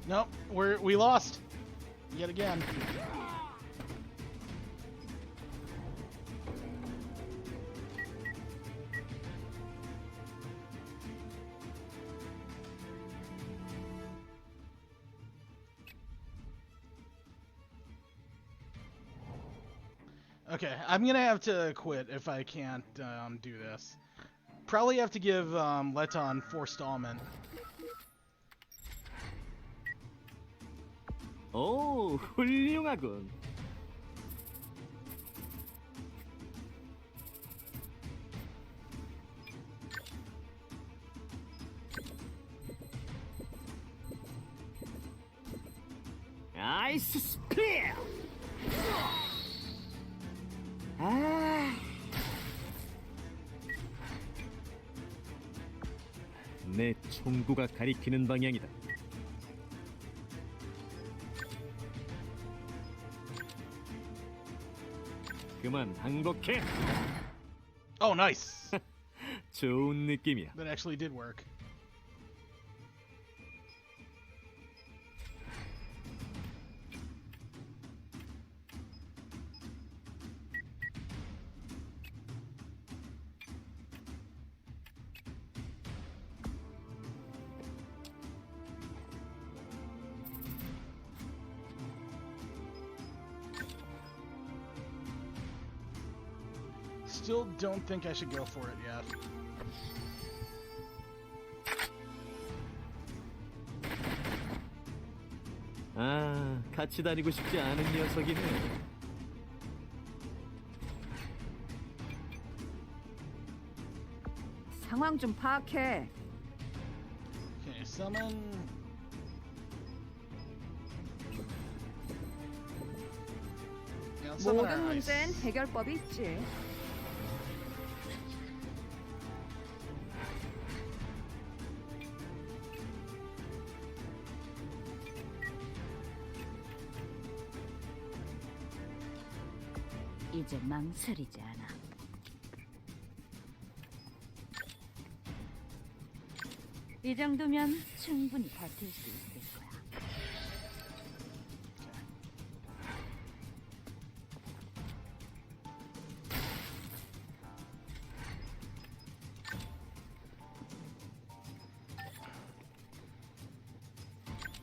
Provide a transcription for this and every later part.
Nope, we lost yet again. Okay, I'm gonna have to quit if I can't do this. Probably have to give Letton forestallment. 오, 훌륭하군. 아이스 스피어. 아. 내 총구가 가리키는 방향이다. 그만 항복해. Oh, nice. 좋은 느낌이야. That actually did work. Still don't think I should go for it yet. 아, 같이 다니고 싶지 않은 녀석이네. 상황 좀 파악해. Okay, summon. Yeah, let's summon our 모든 ice. 문제엔 해결법이 있지. 이제 망설이지 않아. 이 정도면 충분히 버틸 수 있을 거야.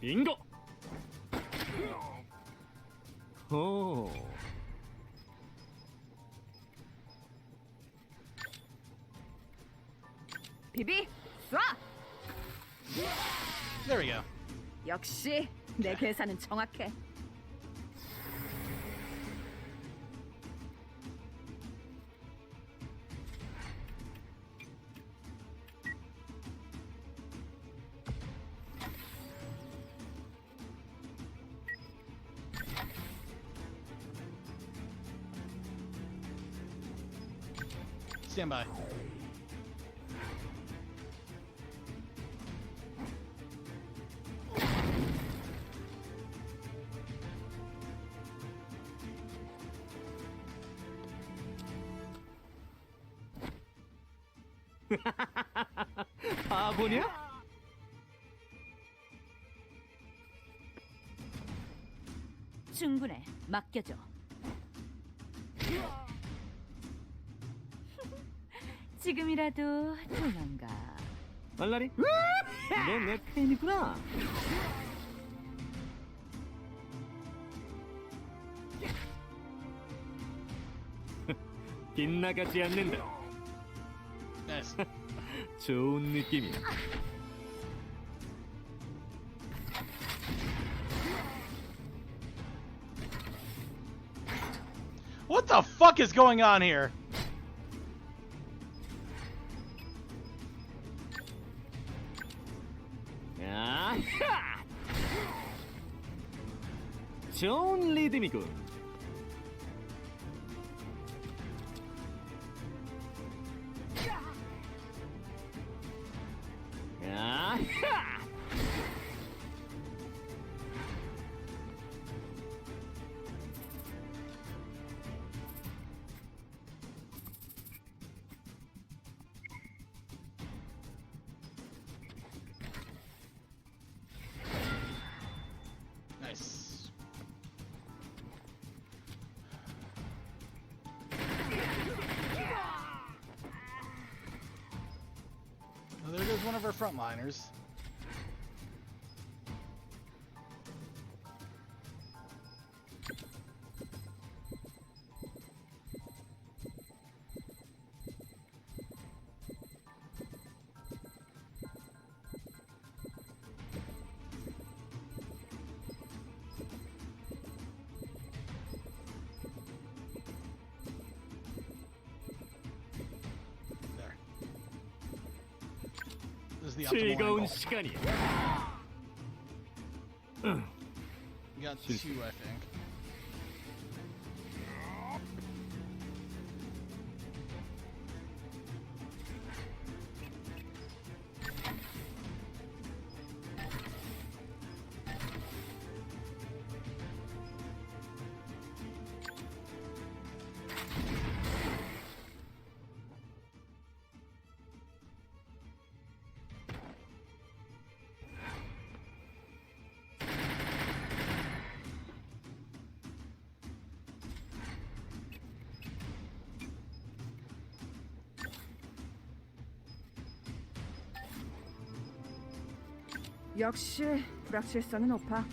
빙고. 오. 비비, 쏴! There we go. 역시 내 계산은 정확해. Stand by. 바보냐? 충분해. 맡겨줘. 지금이라도 도망가. 말라리? 너 내 팬이구나. 빗나가지 않는다. Nice. 좋은 느낌이야. What the fuck is going on here? 아하! 좋은 리듬이군. 아하! of our frontliners. This is the optimal 즐거운 angle. 시간이야. We got two, I think. 역시 불확실성이 높아.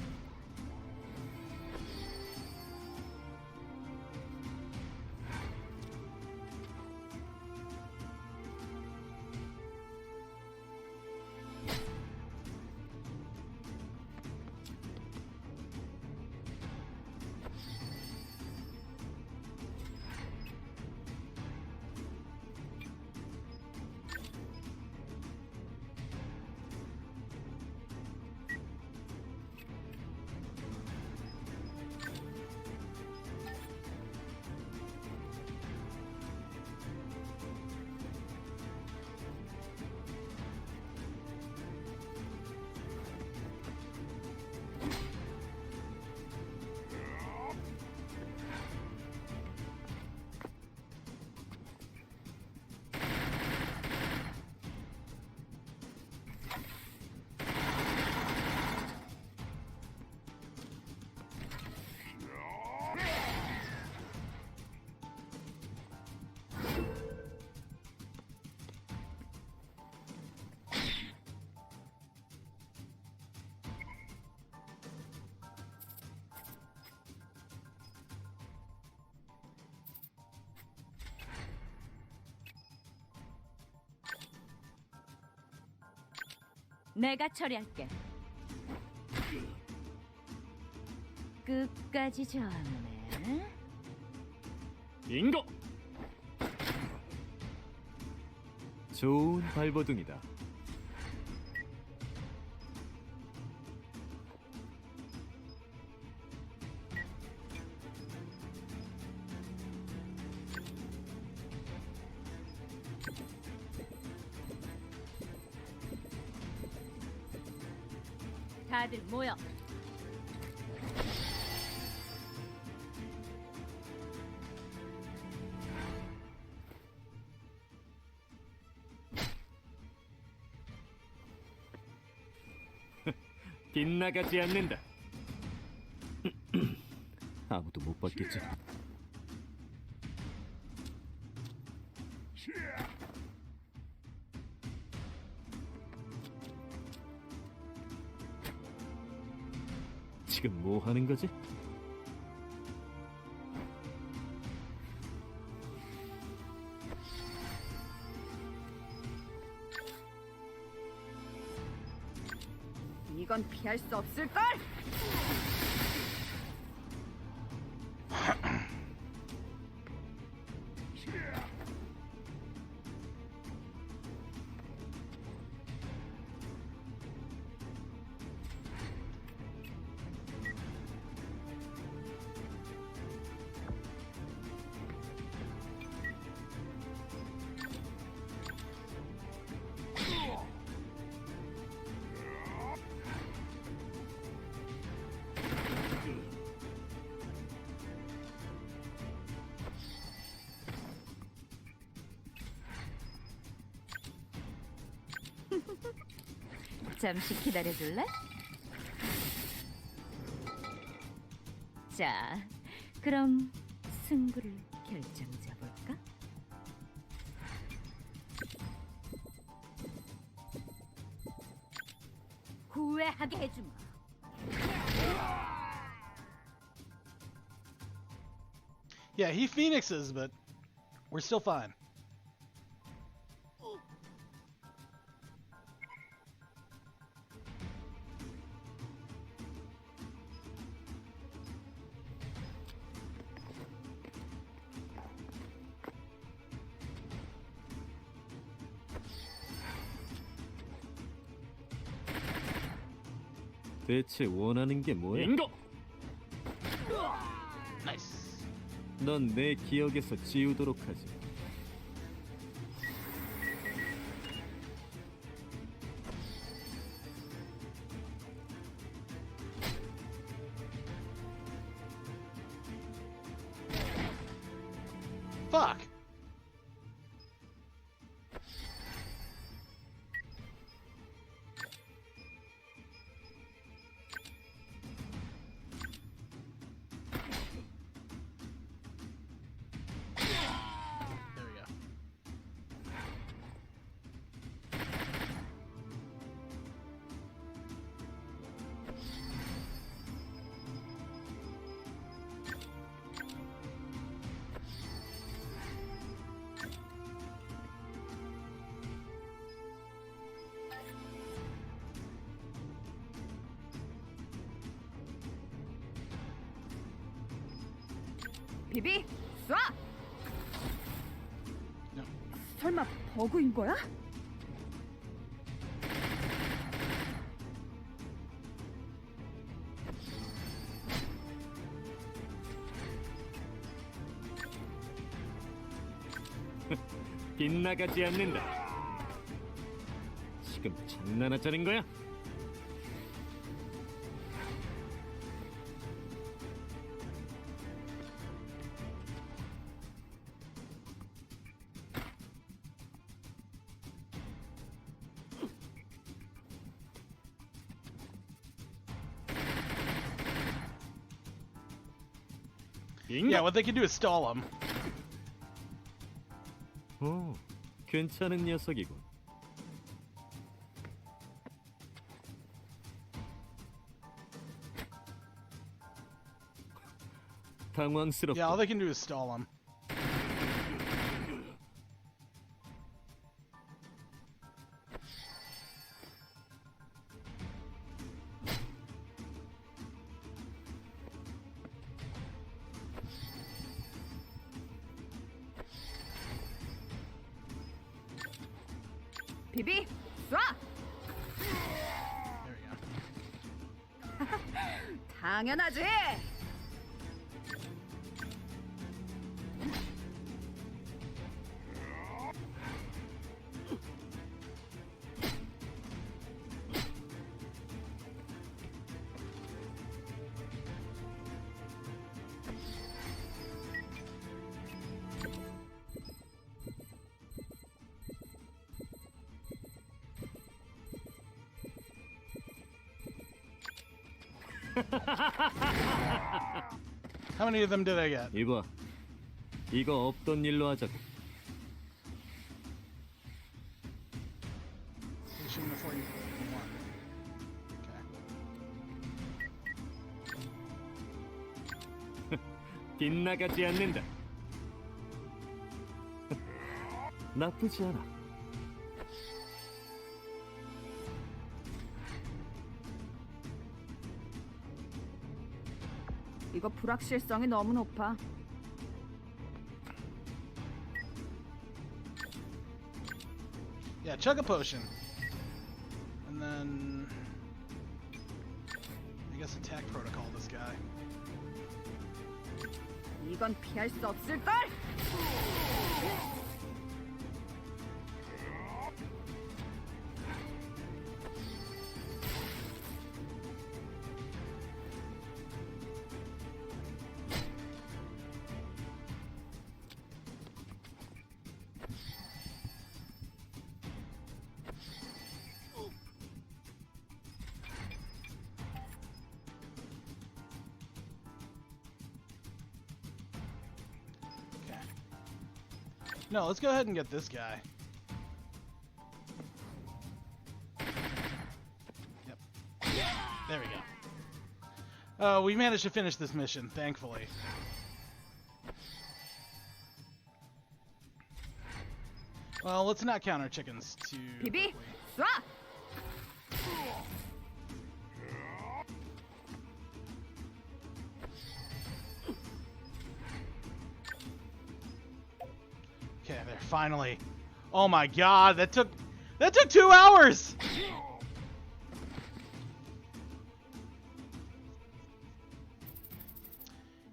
내가 처리할게. 끝까지 저항하네. 빙고. 좋은 발버둥이다. 다들 모여. 빗나가지 않는다. 아무도 못 봤겠지. 지금 뭐 하는 거지? 이건 피할 수 없을걸? 잠시 기다려줄래? 자, 그럼 승부를 결정져볼까? 후회하게 해주마. Yeah, he phoenixes, but we're still fine. 대체 원하는 게 뭐야? Nice. 넌 내 기억에서 지우도록 하지. Fuck. There we go. 비비, 쏴! No. 설마 버그인 거야? 빗나가지 않는다. 지금 장난하자는 거야? Yeah, what they can do is stall him. 오, 괜찮은 녀석이군. 당황스럽고 Yeah, all they can do is stall him. 비비, 쏴! There we go. 당연하지! How many of them did I get? 이봐, 이거 없던 일로 하자고. Finishing before you won. Okay. 빗나가지 않는다. 나쁘지 않아. 이거 불확실성이 너무 높아. Yeah, chug a potion. And then I guess attack protocol this guy. 이건 피할 수 없을걸? No, let's go ahead and get this guy. Yep. There we go. Oh, we managed to finish this mission, thankfully. Well, let's not count our chickens too 비비, quickly. 쏴! Okay, there, finally. Oh my god, that took 2 hours!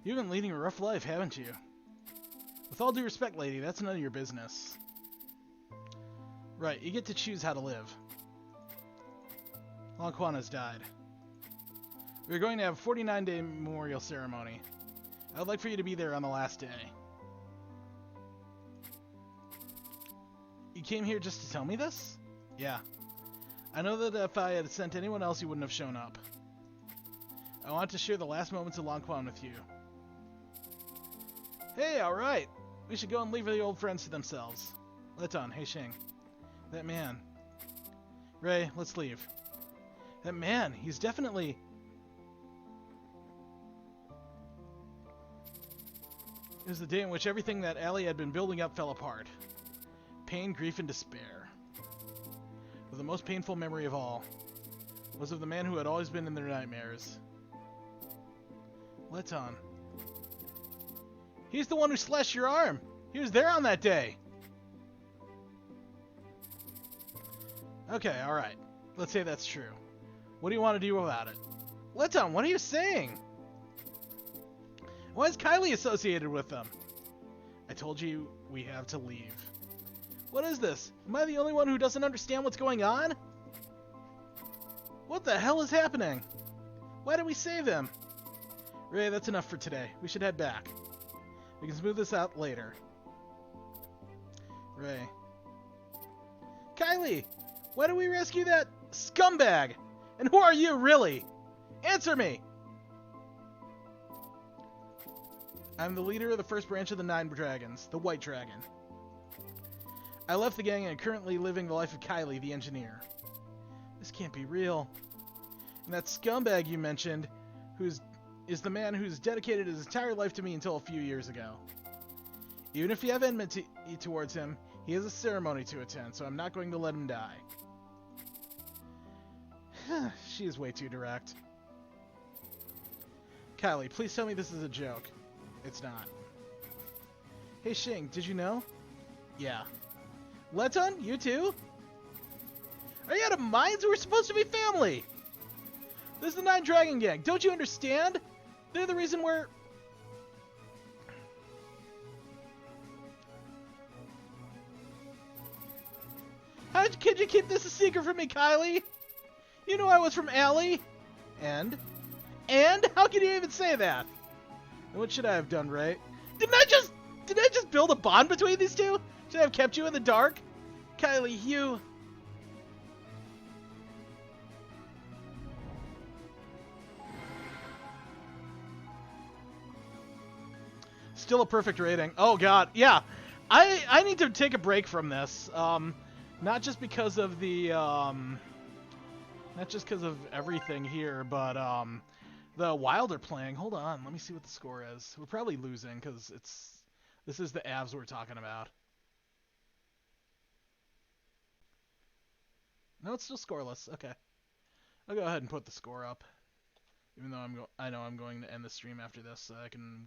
You've been leading a rough life, haven't you? With all due respect, lady, that's none of your business. Right, you get to choose how to live. Long Quan has died. We're going to have a 49-day memorial ceremony. I would like for you to be there on the last day. You came here just to tell me this? Yeah. I know that if I had sent anyone else, you wouldn't have shown up. I want to share the last moments of Long Quan with you. Hey, alright. We should go and leave the old friends to themselves. Leton, hey Shing. That man. Ray, let's leave. That man, he's definitely... It was the day in which everything that Allie had been building up fell apart. Pain, grief, and despair. But the most painful memory of all was of the man who had always been in their nightmares. Leton. He's the one who slashed your arm. He was there on that day. Okay, alright. Let's say that's true. What do you want to do about it? Leton, what are you saying? Why is Kylie associated with them? I told you we have to leave. What is this? Am I the only one who doesn't understand what's going on? What the hell is happening? Why did we save them? Ray, that's enough for today. We should head back. We can smooth this out later. Ray. Kylie! Why did we rescue that scumbag? And who are you, really? Answer me! I'm the leader of the first branch of the 9 Dragons, the White Dragon. I left the gang and am currently living the life of Kylie, the engineer. This can't be real. And that scumbag you mentioned, is the man who's dedicated his entire life to me until a few years ago. Even if you have enmity towards him, he has a ceremony to attend, so I'm not going to let him die. She is way too direct. Kylie, please tell me this is a joke. It's not. Hey Shing, did you know? Yeah. Leton, you too? Are you out of minds? We're supposed to be family! This is the 9 Dragon Gang. Don't you understand? They're the reason we're... How could you keep this a secret from me, Kylie? You knew I was from Allie. And? How can you even say that? What should I have done, Ray? Did I just build a bond between these two? Should I have kept you in the dark? Kylie, you... Still a perfect rating. Oh god, yeah. I need to take a break from this. Not just because of the not just because of everything here, but the Wild are playing. Hold on, let me see what the score is. We're probably losing because this is the Avs we're talking about. No, it's still scoreless. Okay, I'll go ahead and put the score up, even though I know I'm going to end the stream after this, so I can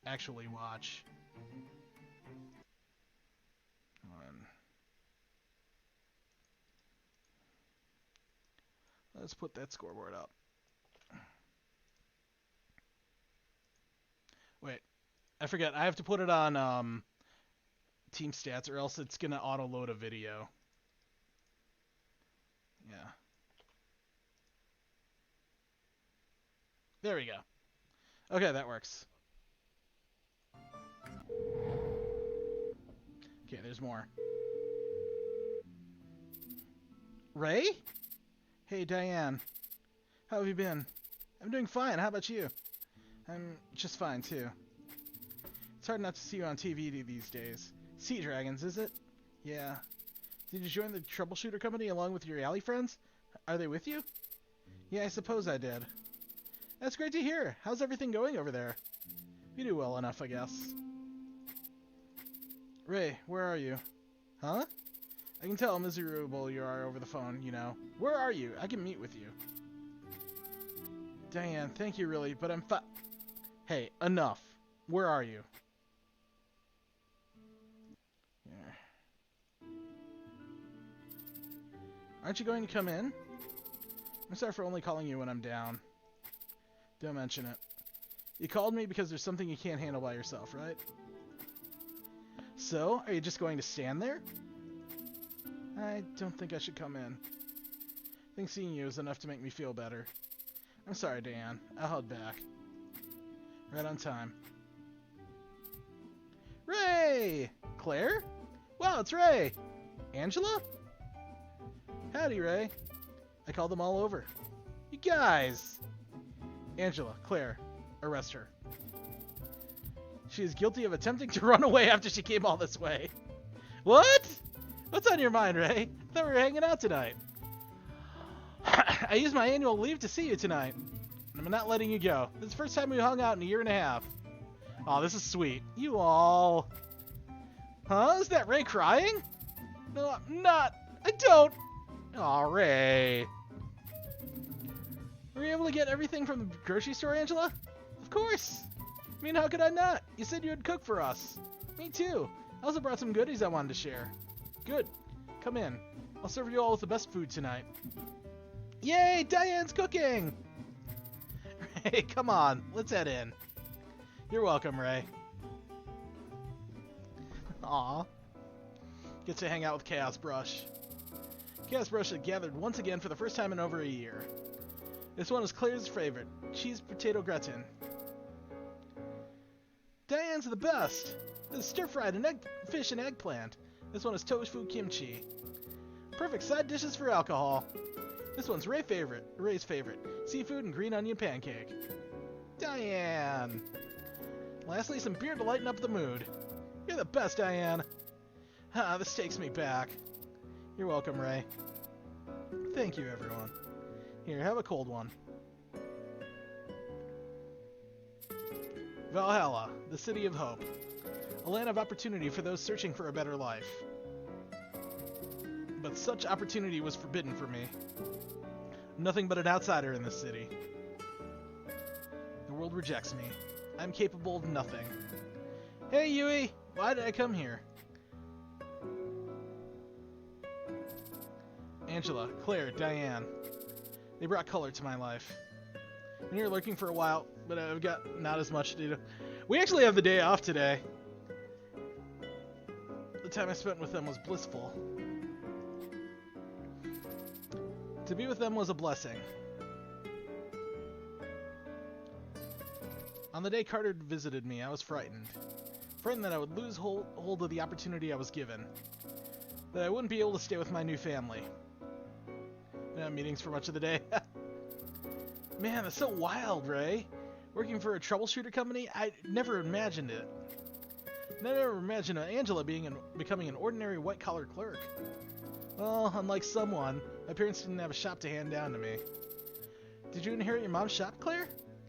actually watch. Hold on. Let's put that scoreboard up. Wait, I forget. I have to put it on team stats, or else it's gonna auto load a video. Yeah. There we go. Okay, that works. Okay, there's more. Ray? Hey, Diane. How have you been? I'm doing fine. How about you? I'm just fine, too. It's hard not to see you on TV these days. Sea Dragons, is it? Yeah. Did you join the Troubleshooter company along with your alley friends? Are they with you? Yeah, I suppose I did. That's great to hear. How's everything going over there? You do well enough, I guess. Ray, where are you? Huh? I can tell how miserable you are over the phone, you know. Where are you? I can meet with you. Diane, thank you really, but I'm Hey, enough. Where are you? Yeah. Aren't you going to come in? I'm sorry for only calling you when I'm down. Don't mention it. You called me because there's something you can't handle by yourself, right? So, are you just going to stand there? I don't think I should come in. I think seeing you is enough to make me feel better. I'm sorry, Diane. I'll hold back. Right on time. Ray! Claire? Wow, it's Ray! Angela? Howdy, Ray. I called them all over. You guys! Angela, Claire, arrest her. She is guilty of attempting to run away after she came all this way. What? What's on your mind, Ray? I thought we were hanging out tonight. I used my annual leave to see you tonight. I'm not letting you go. This is the first time we hung out in a year and a half. Oh, this is sweet. You all... Huh? Is that Ray crying? No, I'm not. I don't. Aw, Ray. Were you able to get everything from the grocery store, Angela? Of course. I mean, how could I not? You said you would cook for us. Me too. I also brought some goodies I wanted to share. Good. Come in. I'll serve you all with the best food tonight. Yay! Diane's cooking! Ray, come on. Let's head in. You're welcome, Ray. Aw. Get to hang out with Chaos Brush. Chaos Brush had gathered once again for the first time in over a year. This one is Claire's favorite, cheese potato gratin. Diane's the best. This is stir-fried and fish and eggplant. This one is tofu kimchi. Perfect side dishes for alcohol. This one's Ray's favorite, seafood and green onion pancake. Diane. Lastly, some beer to lighten up the mood. You're the best, Diane. Ah, this takes me back. You're welcome, Ray. Thank you, everyone. Here, have a cold one. Valhalla, the city of hope. A land of opportunity for those searching for a better life. But such opportunity was forbidden for me. Nothing but an outsider in this city. The world rejects me. I'm capable of nothing. Hey, Yui! Why did I come here? Angela, Claire, Diane. They brought color to my life. Been here lurking for a while, but I've got not as much to do. We actually have the day off today. The time I spent with them was blissful. To be with them was a blessing. On the day Carter visited me, I was frightened. Frightened that I would lose hold of the opportunity I was given. That I wouldn't be able to stay with my new family. Didn't have meetings for much of the day. Man, that's so wild, Ray. Working for a troubleshooter company? I never imagined it. Never imagined Angela becoming an ordinary white-collar clerk. Well, unlike someone, my parents didn't have a shop to hand down to me. Did you inherit your mom's shop, Claire?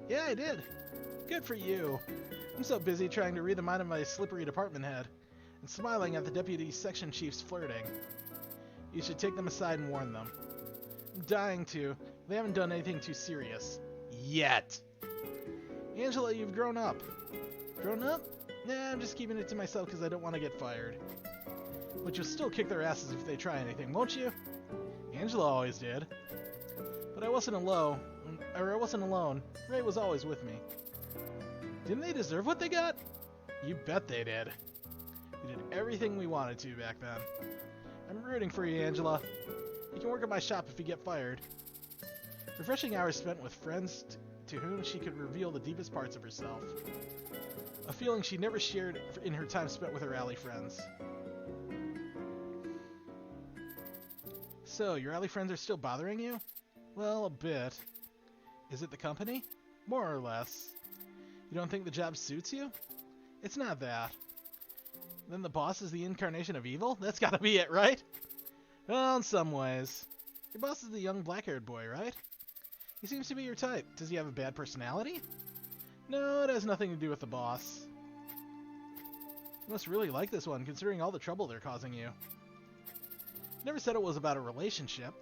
Yeah, I did. Good for you. I'm so busy trying to read the mind of my slippery department head and smiling at the deputy section chiefs flirting. You should take them aside and warn them. I'm dying to. They haven't done anything too serious. Yet. Angela, you've grown up. Grown up? Nah, I'm just keeping it to myself because I don't want to get fired. But you'll still kick their asses if they try anything, won't you? Angela always did. But I wasn't alone. Ray was always with me. Didn't they deserve what they got? You bet they did. We did everything we wanted to back then. I'm rooting for you, Angela. You can work at my shop if you get fired. Refreshing hours spent with friends to whom she could reveal the deepest parts of herself. A feeling she never shared in her time spent with her alley friends. So, your alley friends are still bothering you? Well, a bit. Is it the company? More or less. You don't think the job suits you? It's not that. Then the boss is the incarnation of evil? That's gotta be it, right? Well, in some ways. Your boss is the young black-haired boy, right? He seems to be your type. Does he have a bad personality? No, it has nothing to do with the boss. You must really like this one, considering all the trouble they're causing you. Never said it was about a relationship.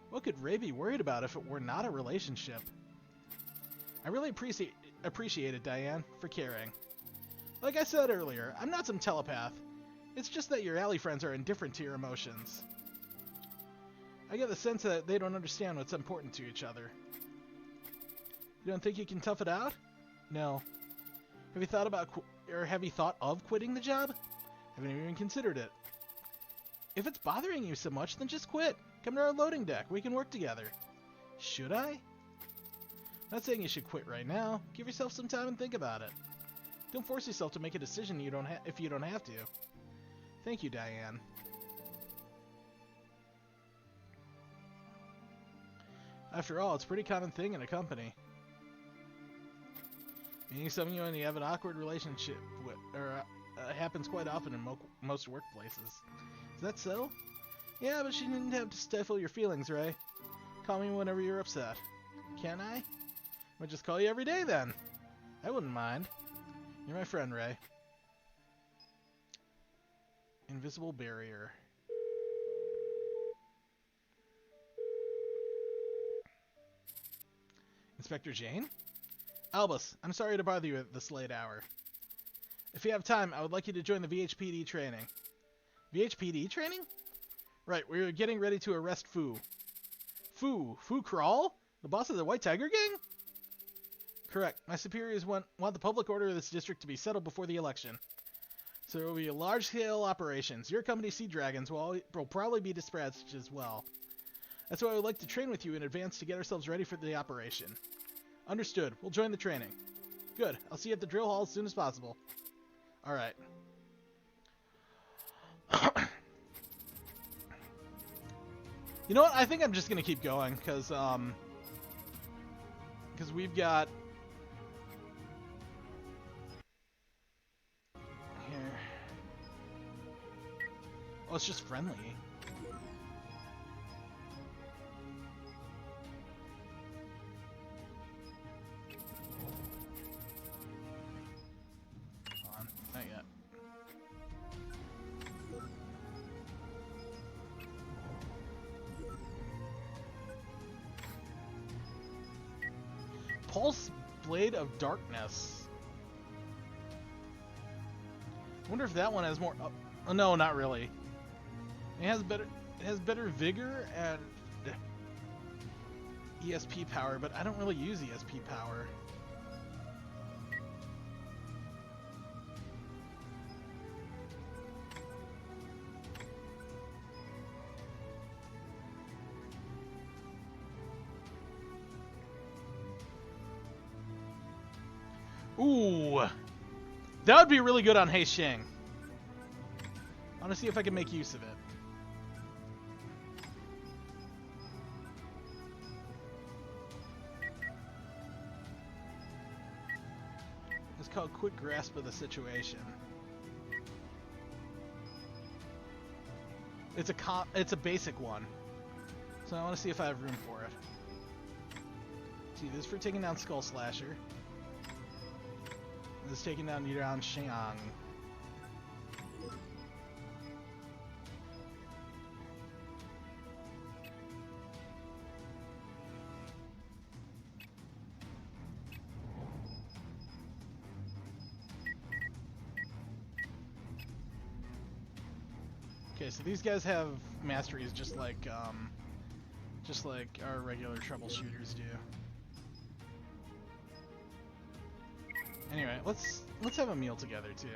What could Ray be worried about if it were not a relationship? I really appreciate it, Diane, for caring. Like I said earlier, I'm not some telepath. It's just that your alley friends are indifferent to your emotions. I get the sense that they don't understand what's important to each other. You don't think you can tough it out? No. Have you thought of quitting the job? Haven't even considered it. If it's bothering you so much, then just quit. Come to our loading deck. We can work together. Should I? Not saying you should quit right now. Give yourself some time and think about it. Don't force yourself to make a decision if you don't have to. Thank you, Diane. After all, it's a pretty common thing in a company. Meeting someone you have an awkward relationship with, happens quite often in most workplaces. Is that so? Yeah, but she didn't have to stifle your feelings, Ray. Call me whenever you're upset. Can I? I'll just call you every day then. I wouldn't mind. You're my friend, Ray. Invisible barrier. Inspector Jane? Albus, I'm sorry to bother you at this late hour. If you have time, I would like you to join the VHPD training. VHPD training? Right, we're getting ready to arrest Fu. Fu Crawl? The boss of the White Tiger Gang? Correct. My superiors want the public order of this district to be settled before the election. So there will be large-scale operations. Your company, Sea Dragons, will probably be dispatched as well. That's why I would like to train with you in advance to get ourselves ready for the operation. Understood. We'll join the training. Good. I'll see you at the drill hall as soon as possible. Alright. You know what? I think I'm just going to keep going, because we've got... Here. Oh, it's just friendly. Hold on. Not yet. Pulse Blade of Darkness. I wonder if that one has more. Oh no, not really. It has better vigor and ESP power, but I don't really use ESP power. Ooh, that would be really good on Hei Shing. I want to see if I can make use of it. It's called Quick Grasp of the Situation. It's a basic one, so I want to see if I have room for it. See, this is for taking down Skull Slasher. This is taking down Yuan Xiang. Okay, so these guys have masteries just like our regular troubleshooters do. Anyway, let's have a meal together too.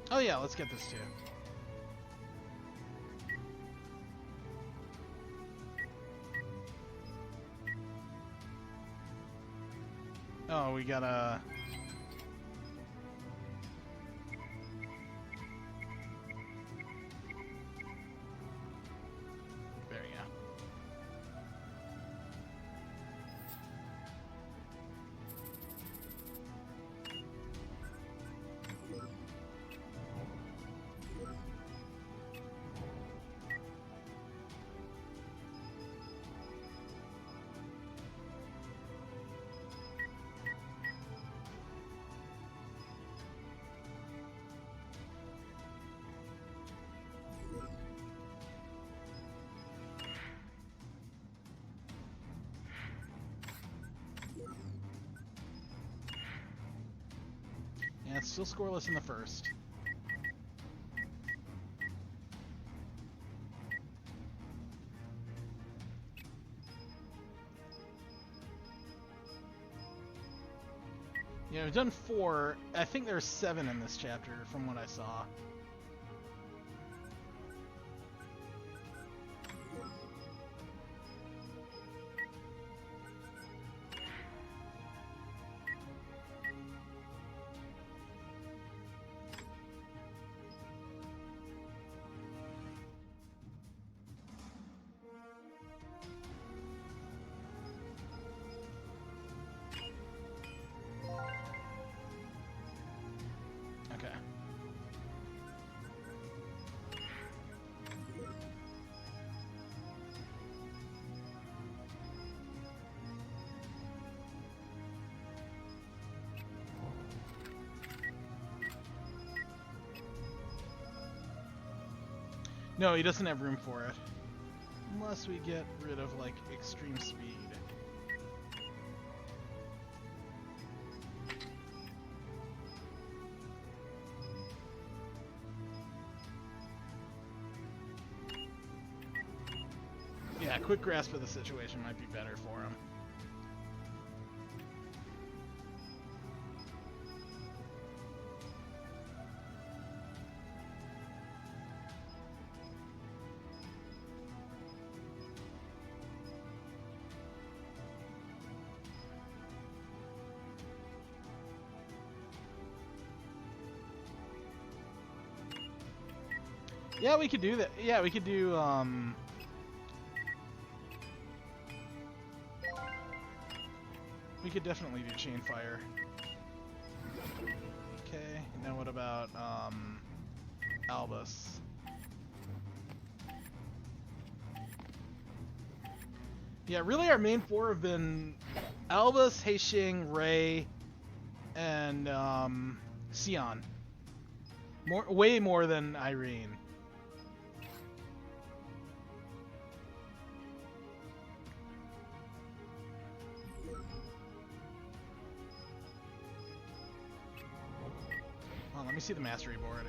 Oh yeah, let's get this too. Oh, we gotta... There you go. Yeah, it's still scoreless in the first. Yeah, we've done 4. I think there's 7 in this chapter from what I saw. Okay. No, he doesn't have room for it. Unless we get rid of, like, extreme speed. Yeah, quick grasp of the situation might be better for him. Yeah, we could do that. Yeah, we could do, we could definitely do chain fire. Okay, now what about, Albus? Yeah, really our main 4 have been Albus, Heixing, Ray, and, Sion. Way more than Irene. Let me see the mastery board.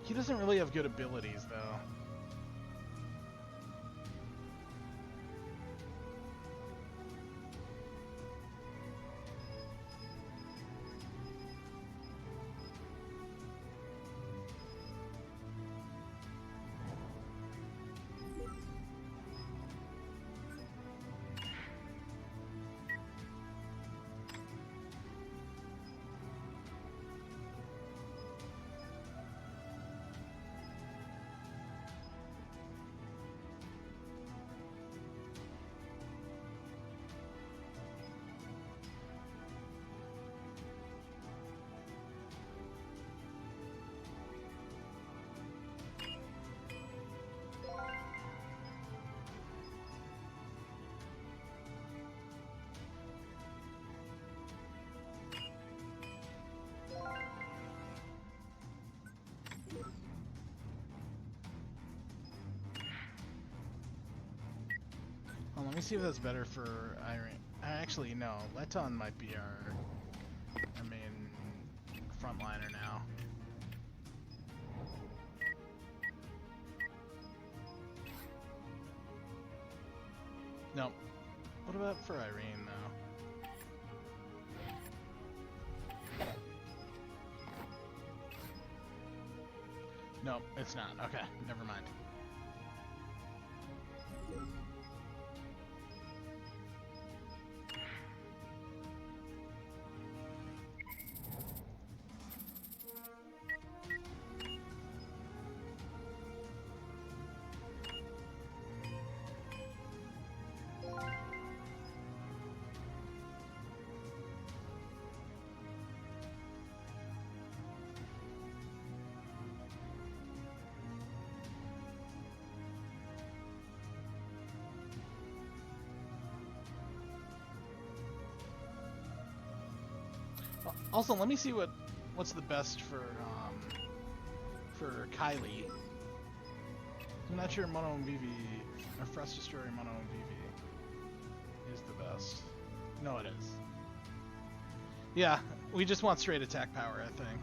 He doesn't really have good abilities, though. Let me see if that's better for Irene. Actually, no. Leton might be our main frontliner now. No. What about for Irene, though? No, it's not. Okay, never mind. Also, let me see what's the best for Kylie. I'm not sure Mono and Vivi or Frost Destroyer Mono and Vivi is the best. No, it is. Yeah, we just want straight attack power, I think.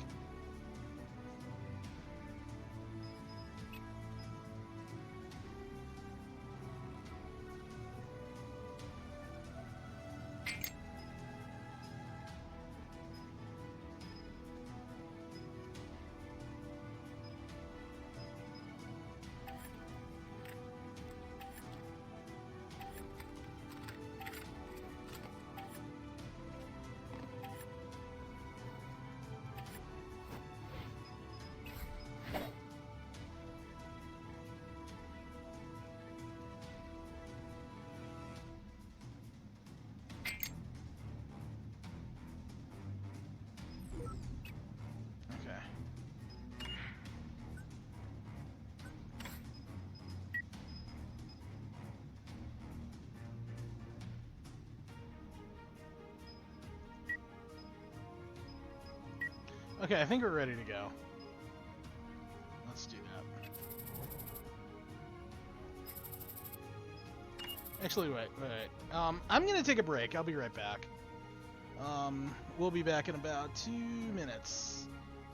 Okay, I think we're ready to go. Let's do that. Actually, wait. I'm gonna take a break. I'll be right back. We'll be back in about 2 minutes.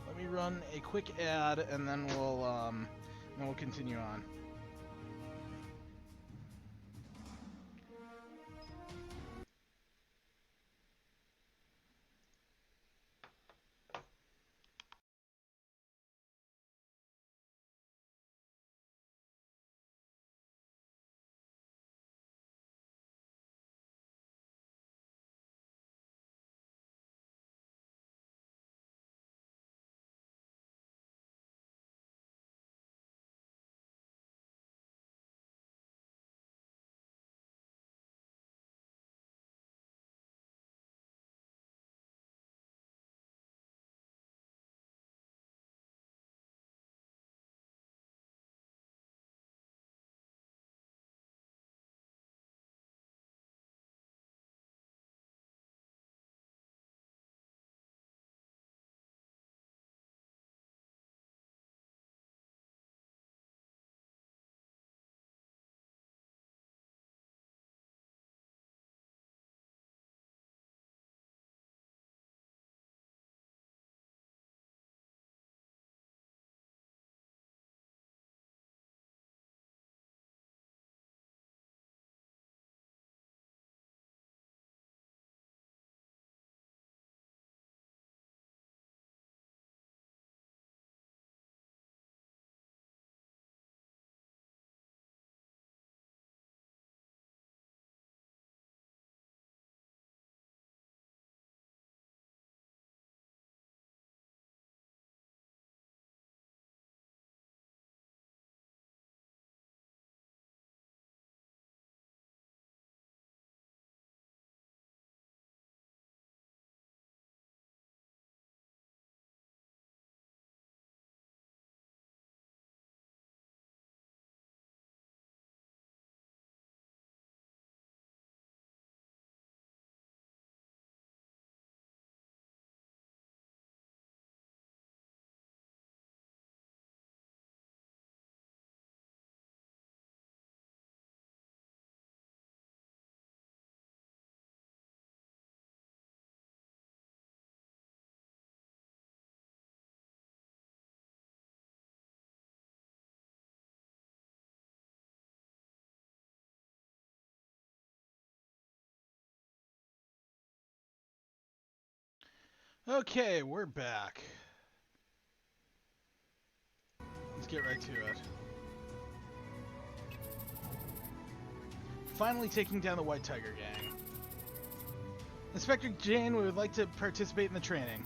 Let me run a quick ad, and then we'll continue on. Okay, we're back. Let's get right to it. Finally taking down the White Tiger Gang. Inspector Jane would like to participate in the training.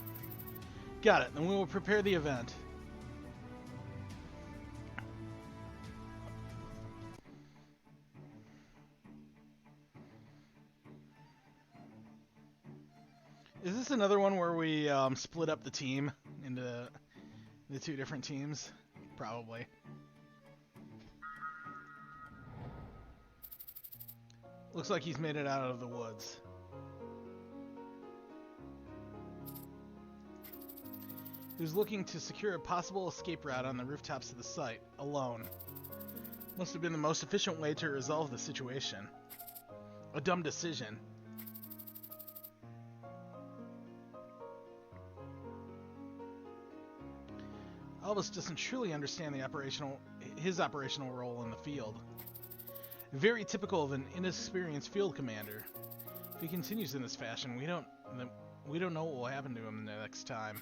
Got it, then we will prepare the event. Is this another one where we split up the team into the two different teams? Probably. Looks like he's made it out of the woods. He was looking to secure a possible escape route on the rooftops of the site, alone. Must have been the most efficient way to resolve the situation. A dumb decision. Albus doesn't truly understand his operational role in the field. Very typical of an inexperienced field commander. If he continues in this fashion, we don't know what will happen to him the next time.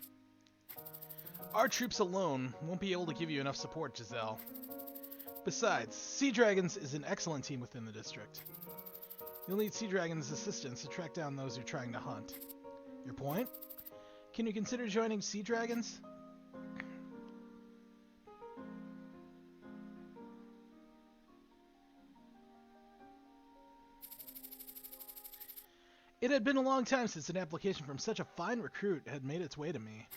Our troops alone won't be able to give you enough support, Giselle. Besides, Sea Dragons is an excellent team within the district. You'll need Sea Dragons' assistance to track down those you're trying to hunt. Your point? Can you consider joining Sea Dragons? It had been a long time since an application from such a fine recruit had made its way to me.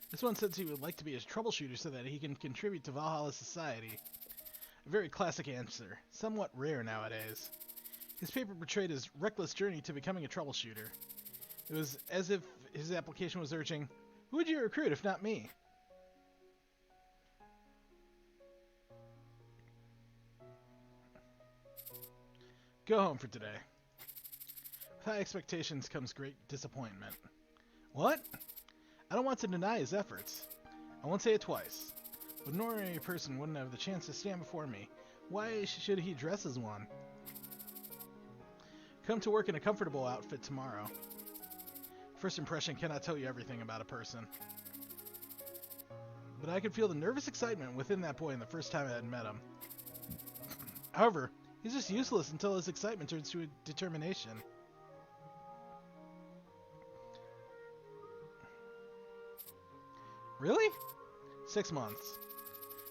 This one says he would like to be a troubleshooter so that he can contribute to Valhalla's society. A very classic answer, somewhat rare nowadays. His paper portrayed his reckless journey to becoming a troubleshooter. It was as if his application was urging, who would you recruit if not me? Go home for today. With high expectations comes great disappointment. What? I don't want to deny his efforts. I won't say it twice. But an ordinary person wouldn't have the chance to stand before me. Why should he dress as one? Come to work in a comfortable outfit tomorrow. First impression cannot tell you everything about a person. But I could feel the nervous excitement within that boy in the first time I had met him. However, he's just useless until his excitement turns to a determination. Really? 6 months.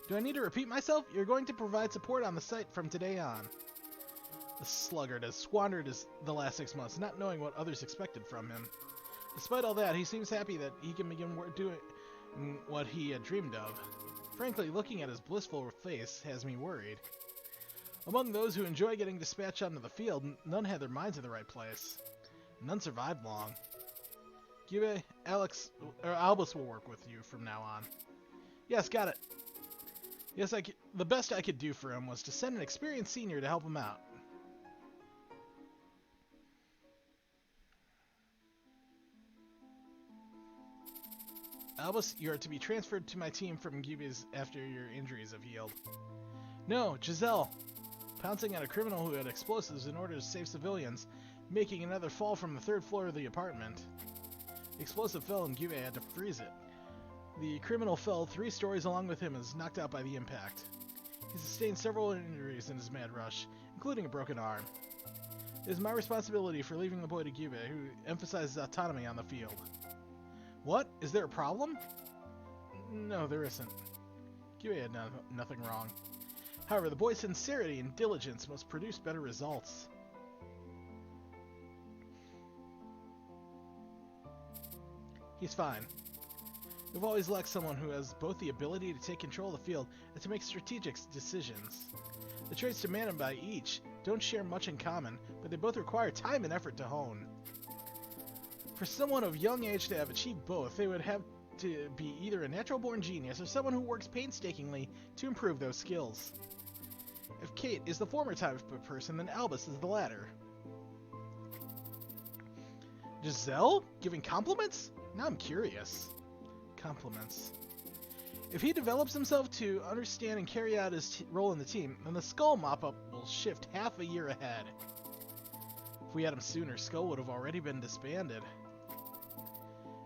Do I need to repeat myself? You're going to provide support on the site from today on. The sluggard has squandered the last 6 months, not knowing what others expected from him. Despite all that, he seems happy that he can begin doing what he had dreamed of. Frankly, looking at his blissful face has me worried. Among those who enjoy getting dispatched onto the field, none had their minds in the right place. None survived long. Gibe, Albus will work with you from now on. Yes, got it. Yes, the best I could do for him was to send an experienced senior to help him out. Albus, you are to be transferred to my team from Gibe's after your injuries have healed. No, Giselle. Pouncing on a criminal who had explosives in order to save civilians, making another fall from the 3rd floor of the apartment. The explosive fell and Gibe had to freeze it. The criminal fell 3 stories along with him and was knocked out by the impact. He sustained several injuries in his mad rush, including a broken arm. It is my responsibility for leaving the boy to Gibe, who emphasizes autonomy on the field. What? Is there a problem? No, there isn't. Gibe had nothing wrong. However, the boy's sincerity and diligence must produce better results. He's fine. We've always lacked someone who has both the ability to take control of the field and to make strategic decisions. The traits demanded by each don't share much in common, but they both require time and effort to hone. For someone of young age to have achieved both, they would have to be either a natural-born genius or someone who works painstakingly to improve those skills. If Kate is the former type of person, then Albus is the latter. Giselle? Giving compliments? Now I'm curious. Compliments. If he develops himself to understand and carry out his role in the team, then the Skull mop-up will shift half a year ahead. If we had him sooner, Skull would have already been disbanded.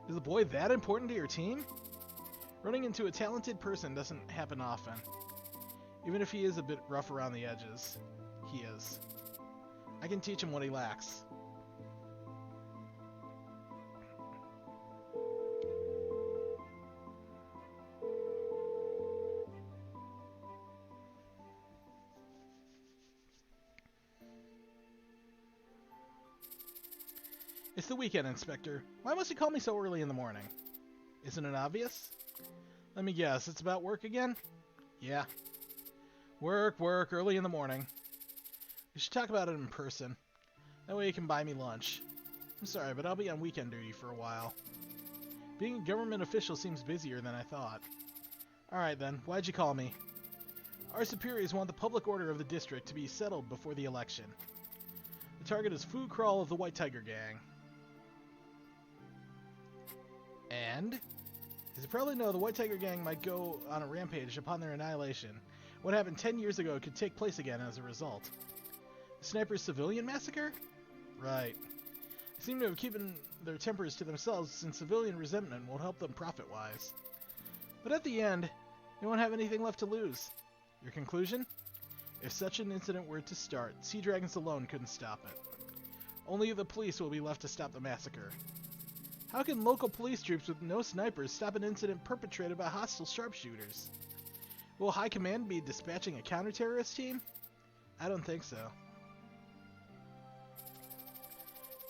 Is the boy that important to your team? Running into a talented person doesn't happen often. Even if he is a bit rough around the edges. He is. I can teach him what he lacks. It's the weekend, Inspector. Why must you call me so early in the morning? Isn't it obvious? Let me guess, it's about work again? Yeah. Work, early in the morning. We should talk about it in person. That way you can buy me lunch. I'm sorry, but I'll be on weekend duty for a while. Being a government official seems busier than I thought. Alright then, why'd you call me? Our superiors want the public order of the district to be settled before the election. The target is Food Crawl of the White Tiger Gang. And? As you probably know, the White Tiger Gang might go on a rampage upon their annihilation. What happened 10 years ago could take place again as a result. The Sniper's civilian massacre? Right. They seem to have keeping their tempers to themselves since civilian resentment won't help them profit-wise. But at the end, they won't have anything left to lose. Your conclusion? If such an incident were to start, Sea Dragons alone couldn't stop it. Only the police will be left to stop the massacre. How can local police troops with no snipers stop an incident perpetrated by hostile sharpshooters? Will High Command be dispatching a counter-terrorist team? I don't think so.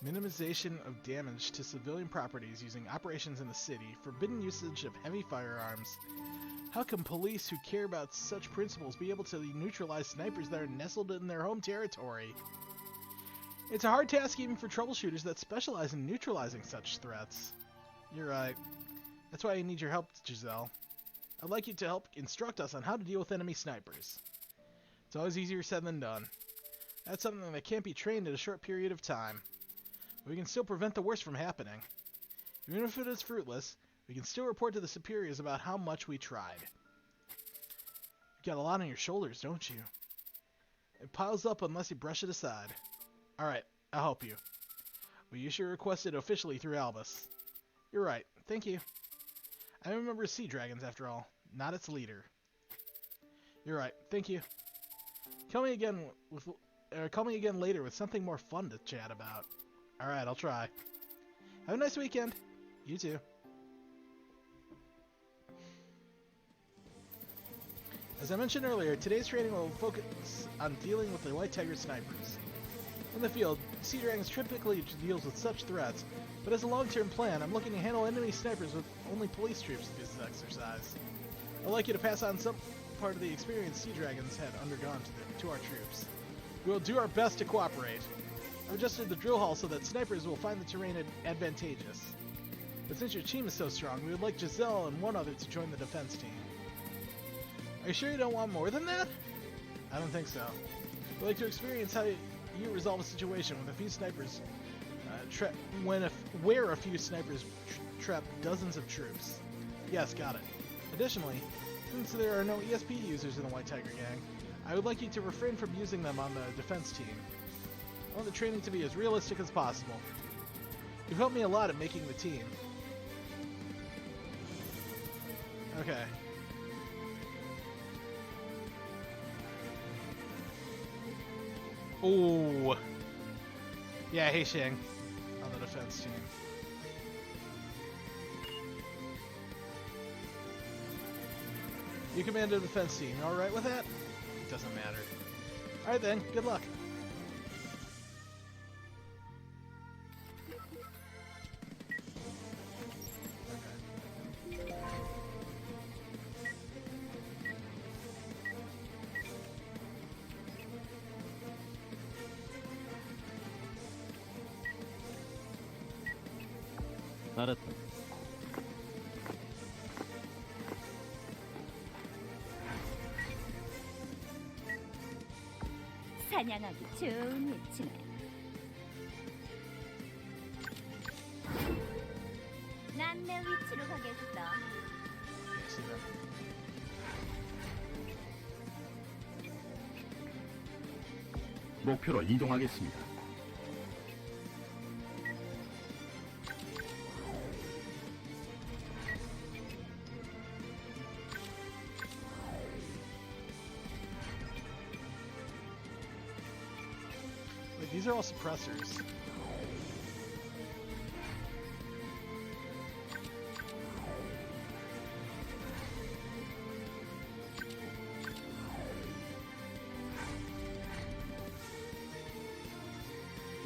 Minimization of damage to civilian properties using operations in the city, forbidden usage of heavy firearms. How can police who care about such principles be able to neutralize snipers that are nestled in their home territory? It's a hard task even for troubleshooters that specialize in neutralizing such threats. You're right. That's why I need your help, Giselle. I'd like you to help instruct us on how to deal with enemy snipers. It's always easier said than done. That's something that can't be trained in a short period of time. But we can still prevent the worst from happening. Even if it is fruitless, we can still report to the superiors about how much we tried. You got a lot on your shoulders, don't you? It piles up unless you brush it aside. Alright, I'll help you. But you should request it officially through Albus. You're right, thank you. I remember Sea Dragons after all, not its leader. You're right, thank you. Call me again later with something more fun to chat about. Alright, I'll try. Have a nice weekend. You too. As I mentioned earlier, today's training will focus on dealing with the White Tiger snipers. In the field, Sea Dragons typically deals with such threats, but as a long-term plan, I'm looking to handle enemy snipers with only police troops this exercise. I'd like you to pass on some part of the experience Sea Dragons had undergone to our troops. We will do our best to cooperate. I've adjusted the drill hall so that snipers will find the terrain advantageous. But since your team is so strong, we would like Giselle and one other to join the defense team. Are you sure you don't want more than that? I don't think so. We'd like to experience how you resolve a situation with a few snipers, where a few snipers trap dozens of troops. Yes, got it. Additionally, since there are no ESP users in the White Tiger Gang, I would like you to refrain from using them on the defense team. I want the training to be as realistic as possible. You've helped me a lot at making the team. Okay. Ooh. Yeah, hey Shang. On the defense team. You command a defense team. You alright with that? It doesn't matter. Alright then, good luck. 알았다. 사냥하기 좋은 위치네. 난 내 위치로 가겠어. 목표로 이동하겠습니다. Wait, these are all suppressors.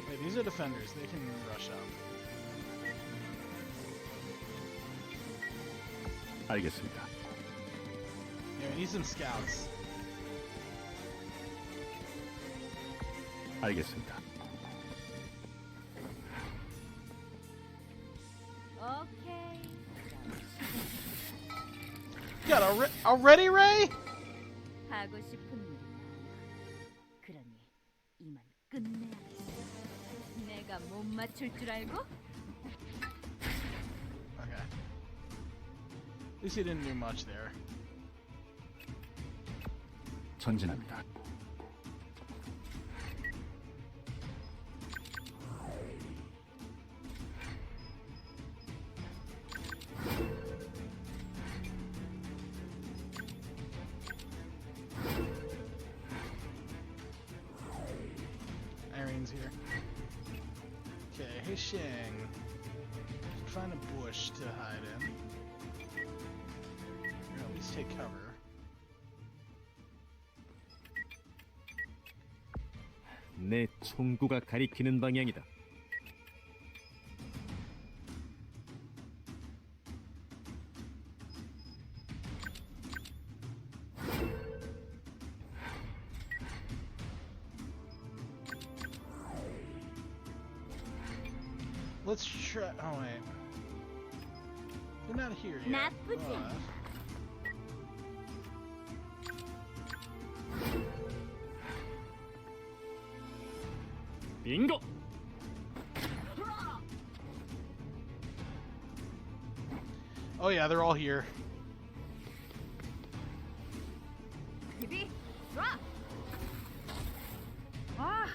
Wait, these are defenders. They can rush up. 알겠습니다. Yeah, we need some scouts. 알겠습니다. 오케이. God, already, Ray? 하고 싶은 일이 많아. 그러니 이만 끝내야겠어. 내가 못 맞출 줄 알고? Okay. At least he didn't do much there. 전진합니다. Irene's here. Okay, hey Shang. Should find a bush to hide in. Or at least take cover. 내 총구가 가리키는 방향이다. Let's try. Oh wait, they're not here yet. 나쁘지 않아. 빙고! Oh yeah, they're all here. 비비, 쏴! 아,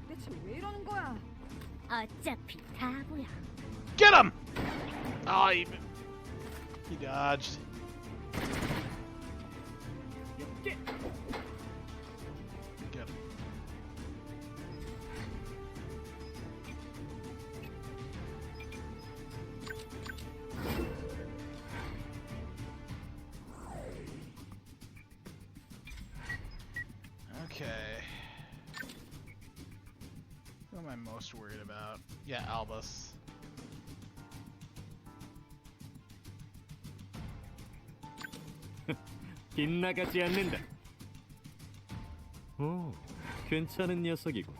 대체 왜 이러는 거야? 어차피 바보야. Get him! Oh, he dodged. Get him. Okay. Who am I most worried about? Yeah, Albus. 빗나가지 않는다. 오, 괜찮은 녀석이고.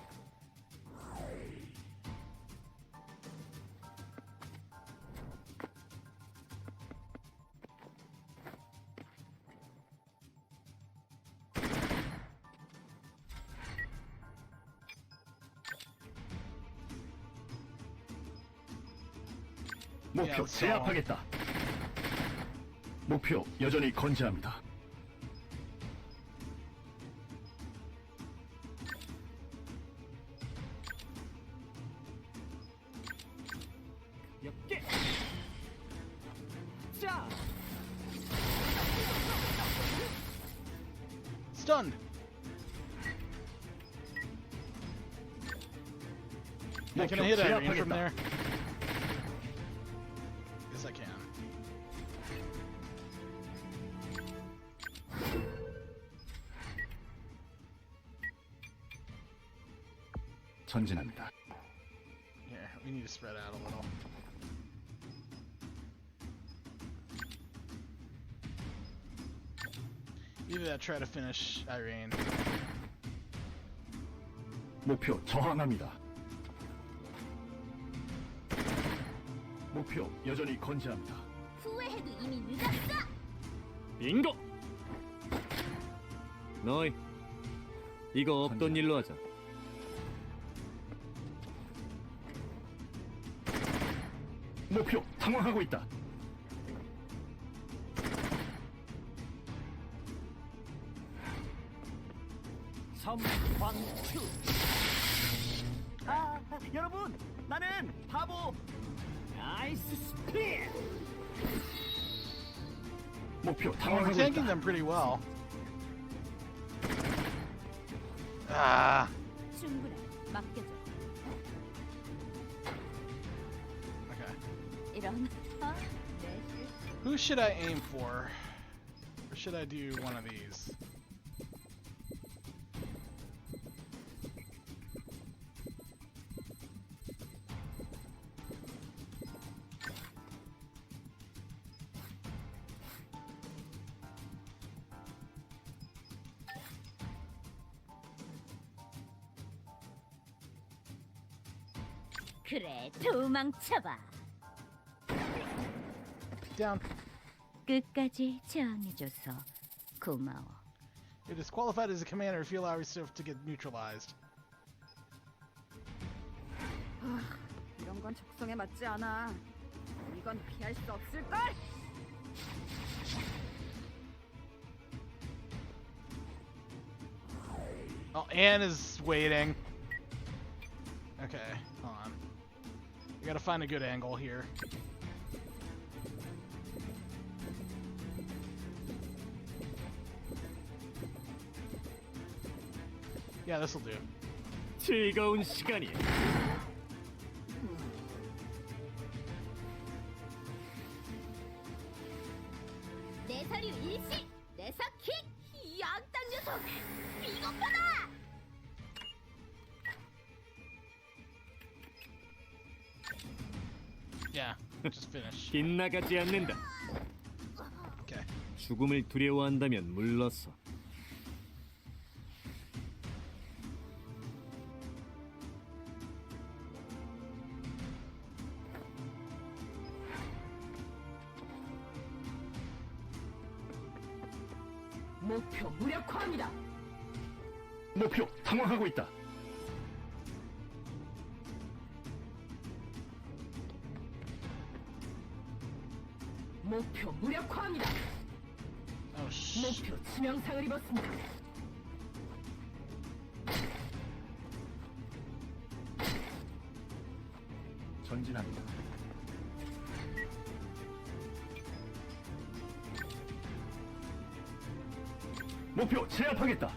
목표 야, 제압하겠다. 목표 여전히 건재합니다. 엽게! 자! Stunned. Yeah, can I hit Irene from there? Yes, I can. 전진합니다. Here, we need to spread out a little. Either that, try to finish Irene. 목표 저항합니다. 목표 여전히 건재합니다. 후회해도 이미 늦었어. 빙고! 너희, 이거 없던 일로 하자. 목표 당황하고 있다. 섬광추! 아, 여러분! 나는 바보! 아이스 스피드! 목표 We're 당황하고 tanking 있다. them pretty well. Ah, 충분해. 맡겨줘. Okay. 이런. 네. Who should I aim for? Or should I do one of these? 그래, 도망쳐봐. Down. 끝까지 저항해줘서 고마워. You're disqualified as a commander if you allow yourself to get neutralized. 이런 건 적성에 맞지 않아. 이건 피할 수 없을걸? Oh, Anne is waiting. Okay, hold on. We gotta find a good angle here. Yeah, this'll do. 즐거운 시간이야. 내 서류 일시! 내 서킥! 이 양딴 녀석! 이것 봐라! Yeah, just finish. 빗나가지 않는다. Okay. 죽음을 두려워한다면 물러서. 목표 무력화합니다. 목표 상황하고 있다. 목표 무력화합니다. Oh, sh. 목표 치명상을 입었습니다. 전진합니다. 목표 제압하겠다.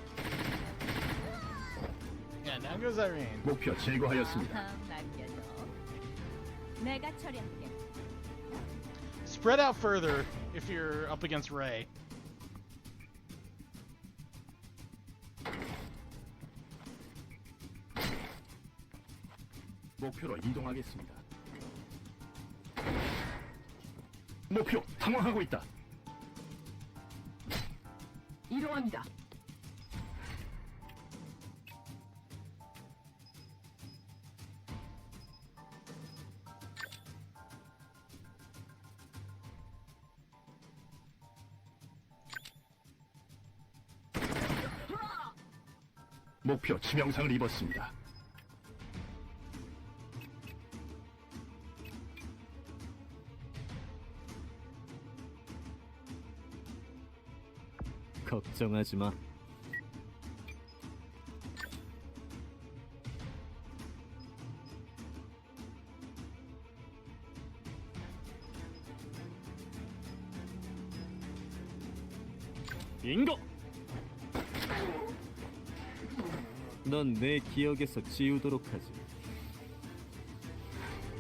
Yeah, now goes Irene. 목표 제거하였습니다. 맡겨줘. 내가 처리할게. Spread out further if you're up against Ray. 목표로 이동하겠습니다. 목표 상황하고 있다. 이동합니다. 목표 치명상을 입었습니다. 걱정하지 마. 빙고! 넌 내 기억에서 지우도록 하지.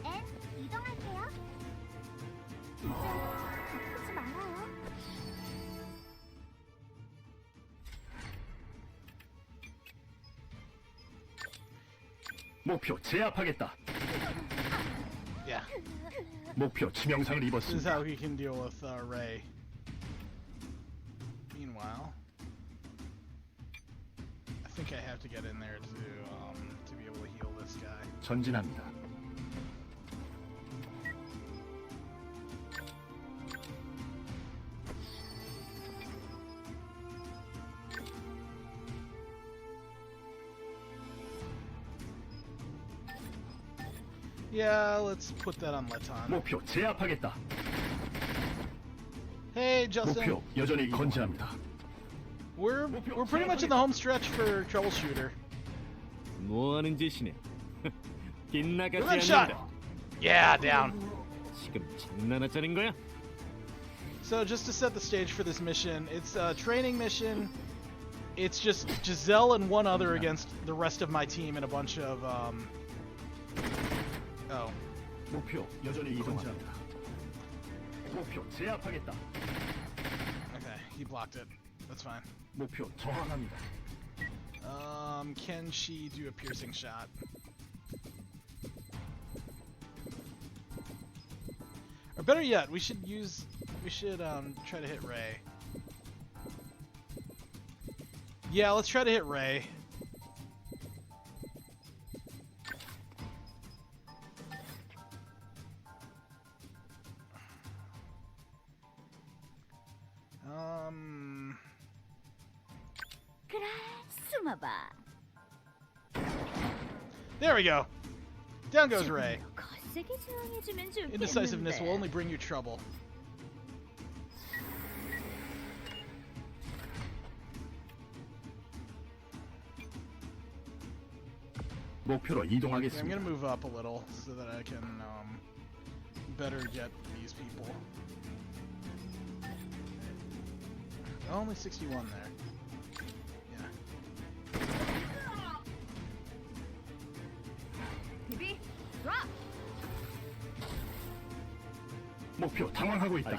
앤, 이동할게요. 이제 아프지 말아요. 목표 제압하겠다. Yeah, 목표 치명상을 this is 입었습니다. how he can deal with Ray. Meanwhile, I think I have to get in there to be able to heal this guy. 전진합니다. Yeah, let's put that on Leton. 목표 제압하겠다. Hey, Justin. 목표 여전히 건재합니다. We're pretty much in the home stretch for Troubleshooter. 뭐하는 짓이냐? 빗나가지 Good shot. 않는다. Yeah, down. 지금 장난하자는 거야? So just to set the stage for this mission, it's a training mission It's just Giselle and one other against the rest of my team and a bunch of Oh. 목표 여전히 이동합니다. 목표 제압하겠다. Okay, he blocked it. That's fine. 목표 저항합니다. Can she do a piercing shot? Or better yet, we should try to hit Ray. Yeah, let's try to hit Ray. 그래, 숨어봐. There we go. Down goes Ray. 조금 더 거세게 저항해주면 좋겠는데. Indecisiveness will only bring you trouble. 목표로 Okay, I'm 이동하겠습니다. gonna move up a little so that I can better get these people. Only 61 there. Yeah. 비비, 드랍. 목표 당황하고 있다.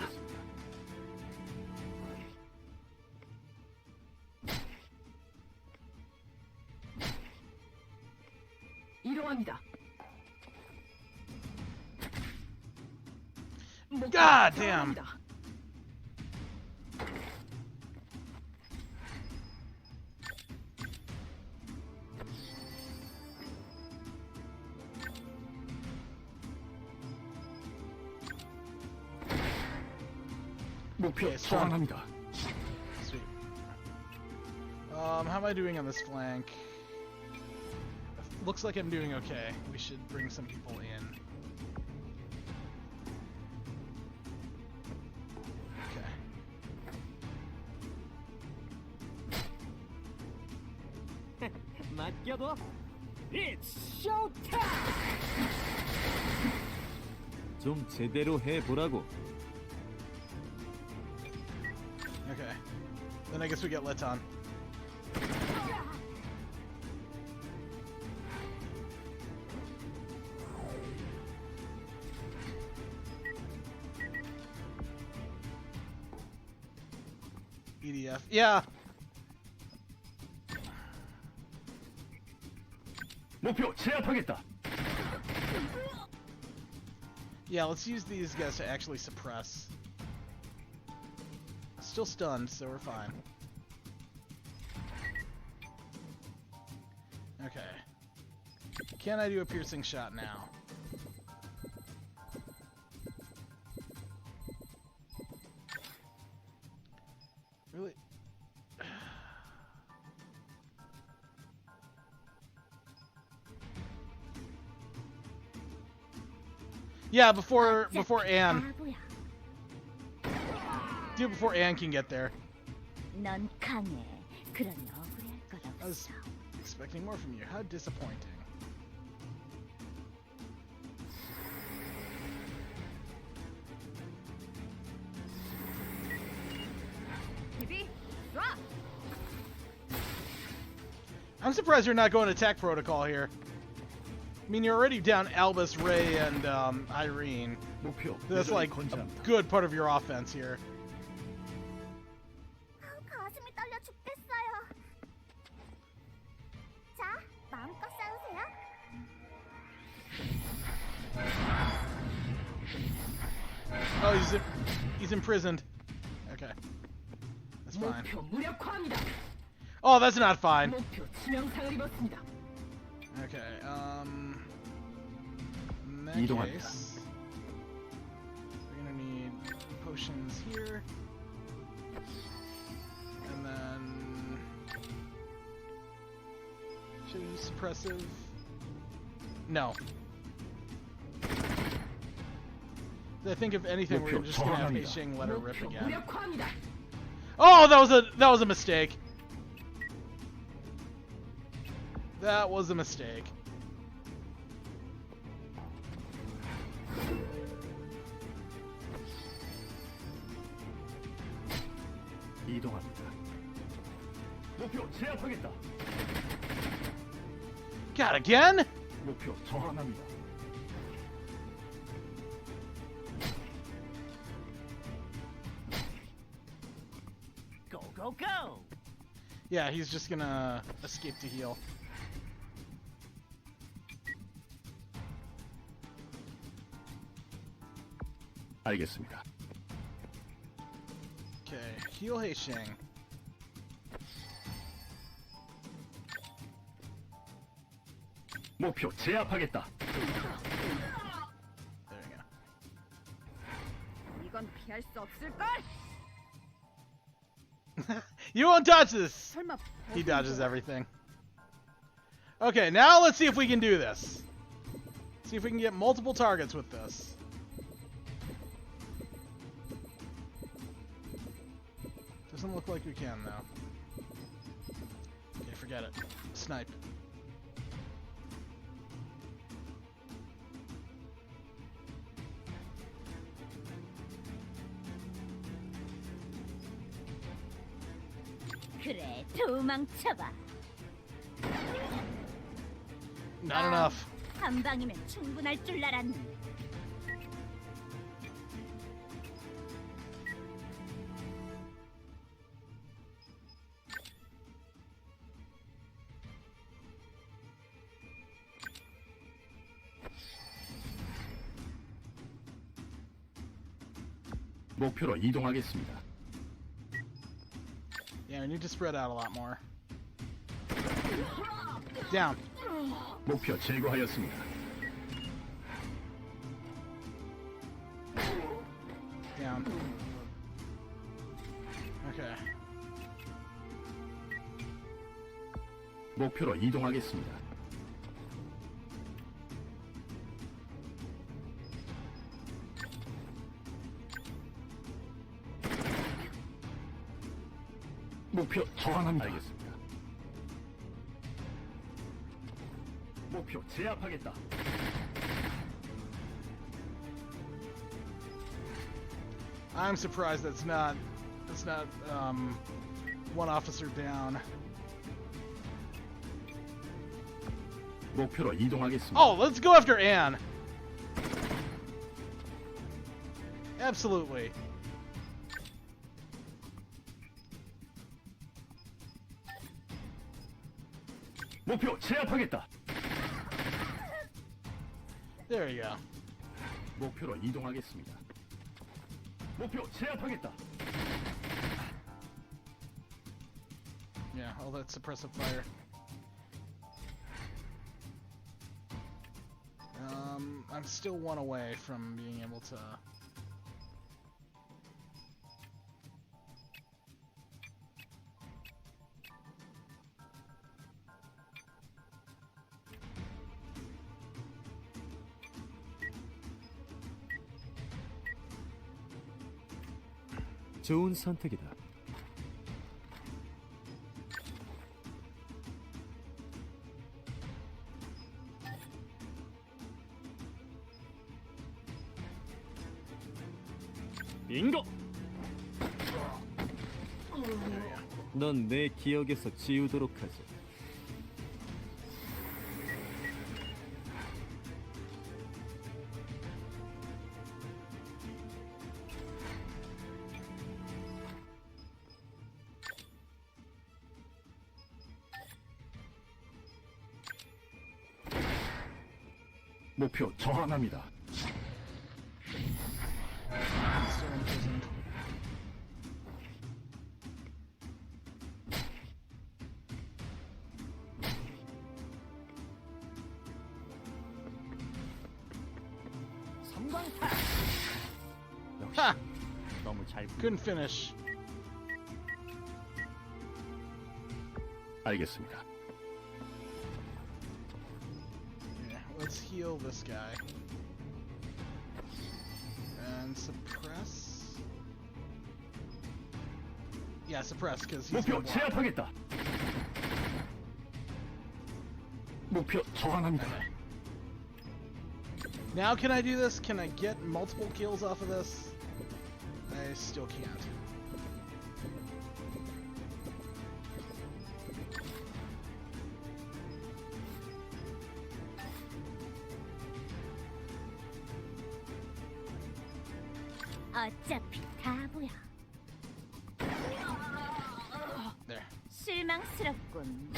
이동합니다. God damn! 목표 Okay, strong. 저항합니다. Sweet. How am I doing on this flank? Looks like I'm doing okay. We should bring some people in. Okay. 맡겨둬. It's showtime. 좀 제대로 해보라고. Okay. Then I guess we get Leton. EDF. Yeah! 목표 제압하겠다. Yeah, let's use these guys to actually suppress. Still stunned, so we're fine. Okay. Can I do a piercing shot now? Really? Yeah, before Anne. 바보야. Do it before Anne can get there. 넌 강해. 그러니 억울할 것 I was 없어. expecting more from you. How disappointing. 비비, 드랍. I'm surprised you're not going attack protocol here. I mean, you're already down Albus, Ray, and Irene. 목표 That's 여전히 like a 건재합니다. good part of your offense here. 가슴이 떨려 죽겠어요. 자, 마음껏 싸우세요. Oh, he's imprisoned. Okay. That's fine. 목표 무력화합니다. Oh, that's not fine. 목표 치명상을 입었습니다. Okay, in that 이동합니다. case, we're gonna need potions here, and then should I use suppressive? No. I think if anything, we're just gonna have Mei Xing let her rip 목표 again. 무력화합니다. Oh, that was a mistake. That was a mistake. 이동합니다. 목표 제압하겠다. God, again? 목표 정확합니다. Go, go, go! Yeah, he's just gonna escape to heal. 알겠습니다. Okay, heal Heisheng. 목표 제압하겠다. There you 이건 피할 수 없을걸? go. You won't dodge this! 설마 He dodges everything. Okay, now let's see if we can do this. See if we can get multiple targets with this. Doesn't look like we can, though. Okay, forget it. Snipe. 그래, 도망쳐봐. Not enough. 한 방이면 충분할 줄 알았는데. 목표로 이동하겠습니다. Yeah, we need to spread out a lot more. Down. 목표 제거하였습니다. Down. Okay. 목표로 이동하겠습니다. 목표 저항합니다. 알겠습니다. 목표 제압하겠다. I'm surprised that's not one officer down. 목표로 이동하겠습니다. Oh, let's go after Anne. Absolutely. 목표 제압하겠다. There you go. 목표로 이동하겠습니다. 목표 제압하겠다. Yeah, all that suppressive fire. I'm still one away from being able to. 좋은 선택이다. 빙고! 넌 내 기억에서 지우도록 하지. 목표 저항합니다. Still imprisoned. 섬광탄! Ha! 너무 잘 Couldn't finish. 알겠습니다. Yeah, let's heal this guy. And suppress. Yeah, suppress, because he's 목표 gonna block. 제압하겠다. 목표 저항합니다. Now can I do this? Can I get multiple kills off of this? I still can't. 어차피 다 보여. There. 실망스럽군.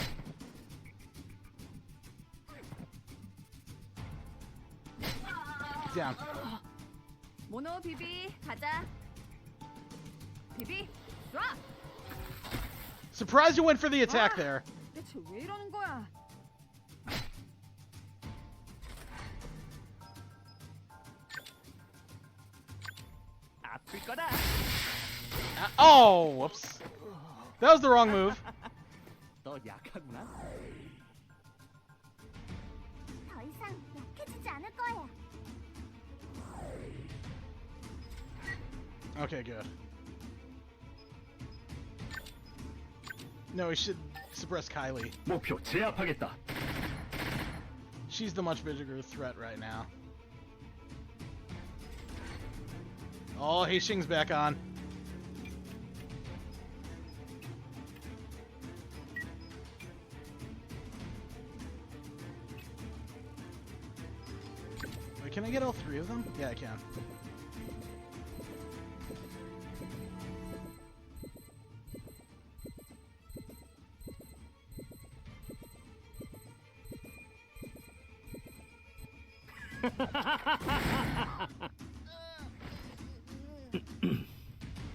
Down. 모노 비비 가자. 비비 쏴. Surprised you went for the attack there. 대체 왜 이러는 거야? 아플 거다. Oh, whoops. That was the wrong move. 너 약하구나. 더 이상 약해지지 않을 거야. Okay, good. No, we should suppress Kylie. 목표 제압하겠다. She's the much bigger threat right now. Oh, Hastings back on. Wait, can I get all three of them? Yeah, I can.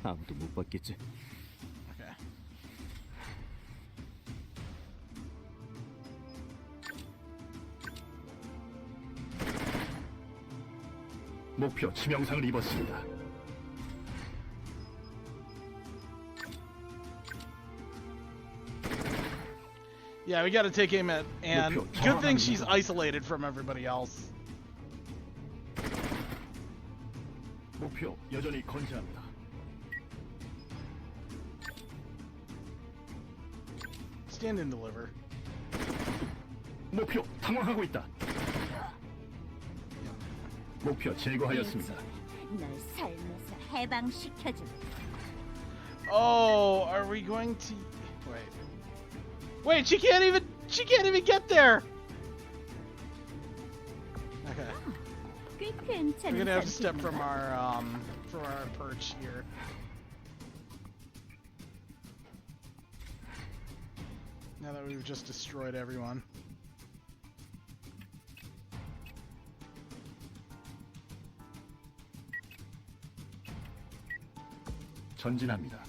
아무도 못 봤겠지. Okay. 목표 치명상을 입었습니다. Yeah, we gotta take aim at Anne. 목표 Good thing 정확합니다. she's isolated from everybody else. 목표 여전히 건재합니다. Stand and deliver. 목표 당황하고 있다. 목표 제거하였습니다. 널 삶에서 해방시켜줄. Oh, are we going to... Wait. Wait, she can't even get there! Okay. 꽤 We're 괜찮은 gonna have to step from 상태입니다. our perch here. Now that we've just destroyed everyone. 전진합니다.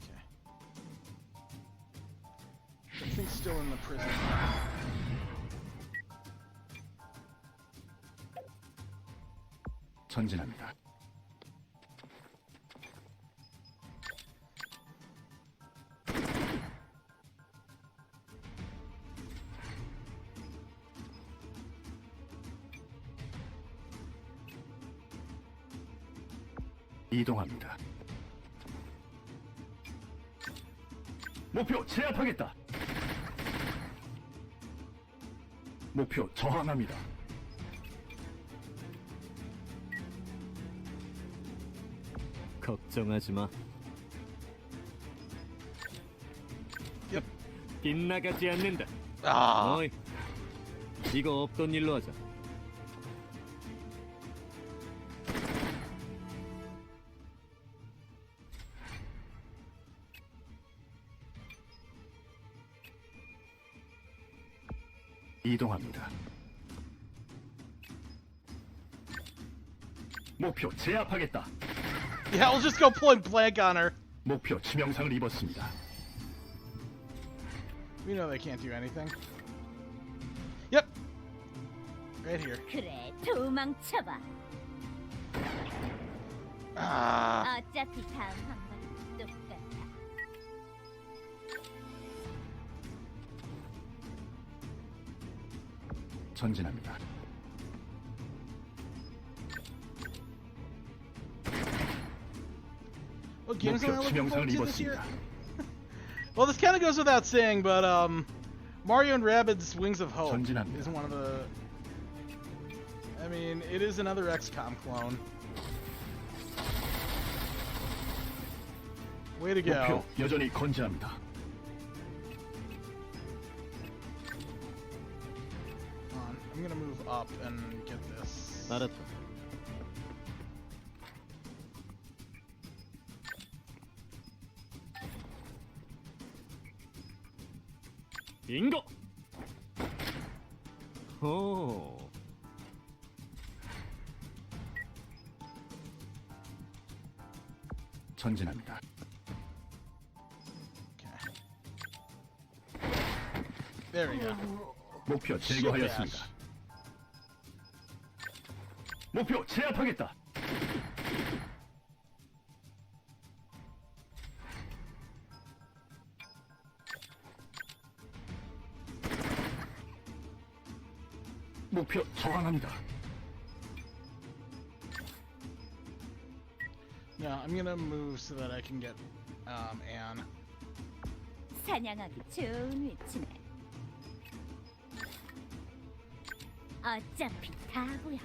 Okay. I think still in the prison. 전진합니다. 이동합니다. 목표 제압하겠다. 목표 저항합니다. 걱정하지 마. Yep. 빗나가지 않는다. Ah. 어이, 이거 없던 일로 하자. 이동합니다. 목표 제압하겠다. Yeah, we'll just go point blank on her. 목표 치명상을 입었습니다. We know they can't do anything. Yep. Right here. 그래, 도망쳐봐. Ah. 어차피 다음 한 번 똑같아. 전진합니다. What games am I 목표 looking forward 치명상을 to this year? 입었습니다. Well, this kind of goes without saying, but Mario and Rabbids Wings of Hope 전진합니다. is one of the. I mean, it is another XCOM clone. Way to go. 목표 여전히 건재합니다. Hold on, I'm gonna move up and get this. 알았다. 인고. 오. 전진합니다. There we go. 목표 Shit 제거하였습니다. dash. 목표 제압하겠다. 목표 저항합니다. No, I'm gonna move so that I can get Anne. 사냥하기 좋은 위치네. 어차피 다 보여.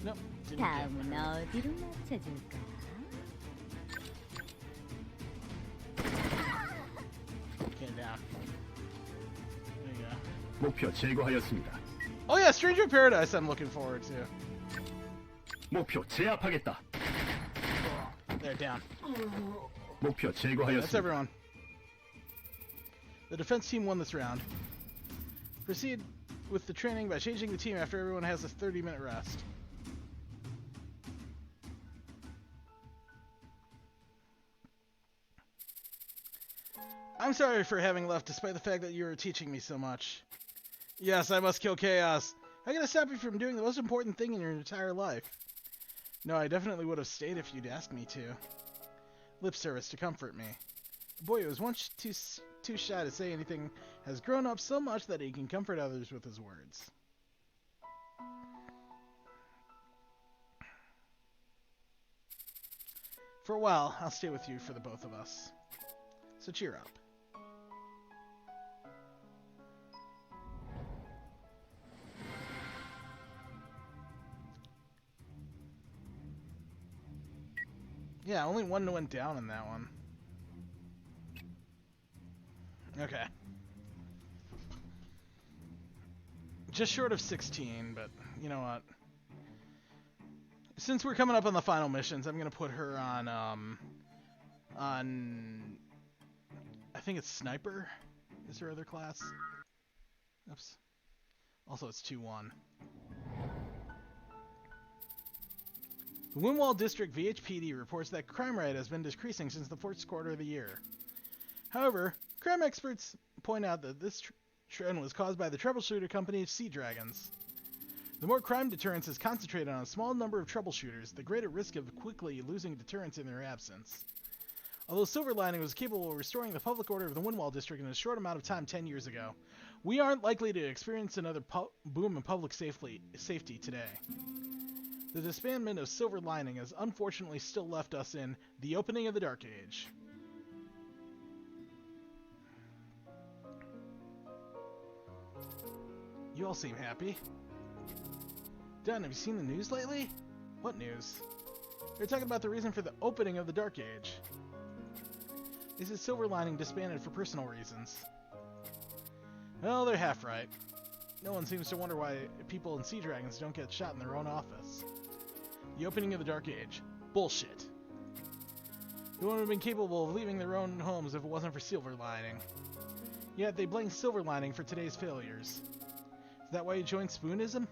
Nope. Didn't get 다음은 her. 어디로 맞춰줄까? Okay, down. There you go. 목표 제거하였습니다. Oh yeah, Stranger Paradise I'm looking forward to. 목표 제압하겠다. There, down. 목표 That's 제거하였습니다. everyone. The defense team won this round. Proceed with the training by changing the team after everyone has a 30-minute rest. I'm sorry for having left despite the fact that you were teaching me so much. Yes, I must kill chaos. How can I stop you from doing the most important thing in your entire life? No, I definitely would have stayed if you'd asked me to. Lip service to comfort me. The boy who was once too shy to say anything has grown up so much that he can comfort others with his words. For a while, I'll stay with you for the both of us. So cheer up. Yeah, only one went down in that one. Okay. Just short of 16, but you know what? Since we're coming up on the final missions, I'm gonna put her on I think it's Sniper is her other class. Oops. Also, it's 2-1. The Windwall District VHPD reports that crime rate has been decreasing since the first quarter of the year. However, crime experts point out that this trend was caused by the Troubleshooter company's Sea Dragons. The more crime deterrence is concentrated on a small number of troubleshooters, the greater risk of quickly losing deterrence in their absence. Although Silver Lining was capable of restoring the public order of the Windwall District in a short amount of time 10 years ago, we aren't likely to experience another boom in public safety today. The disbandment of Silver Lining has unfortunately still left us in the opening of the Dark Age. You all seem happy. Dunn, have you seen the news lately? What news? They're talking about the reason for the opening of the Dark Age. They said Silver Lining disbanded for personal reasons. Well, they're half right. No one seems to wonder why people in Sea Dragons don't get shot in their own office. The opening of the Dark Age. Bullshit. They wouldn't have been capable of leaving their own homes if it wasn't for Silver Lining. Yet they blame Silver Lining for today's failures. Is that why you joined Spoonism?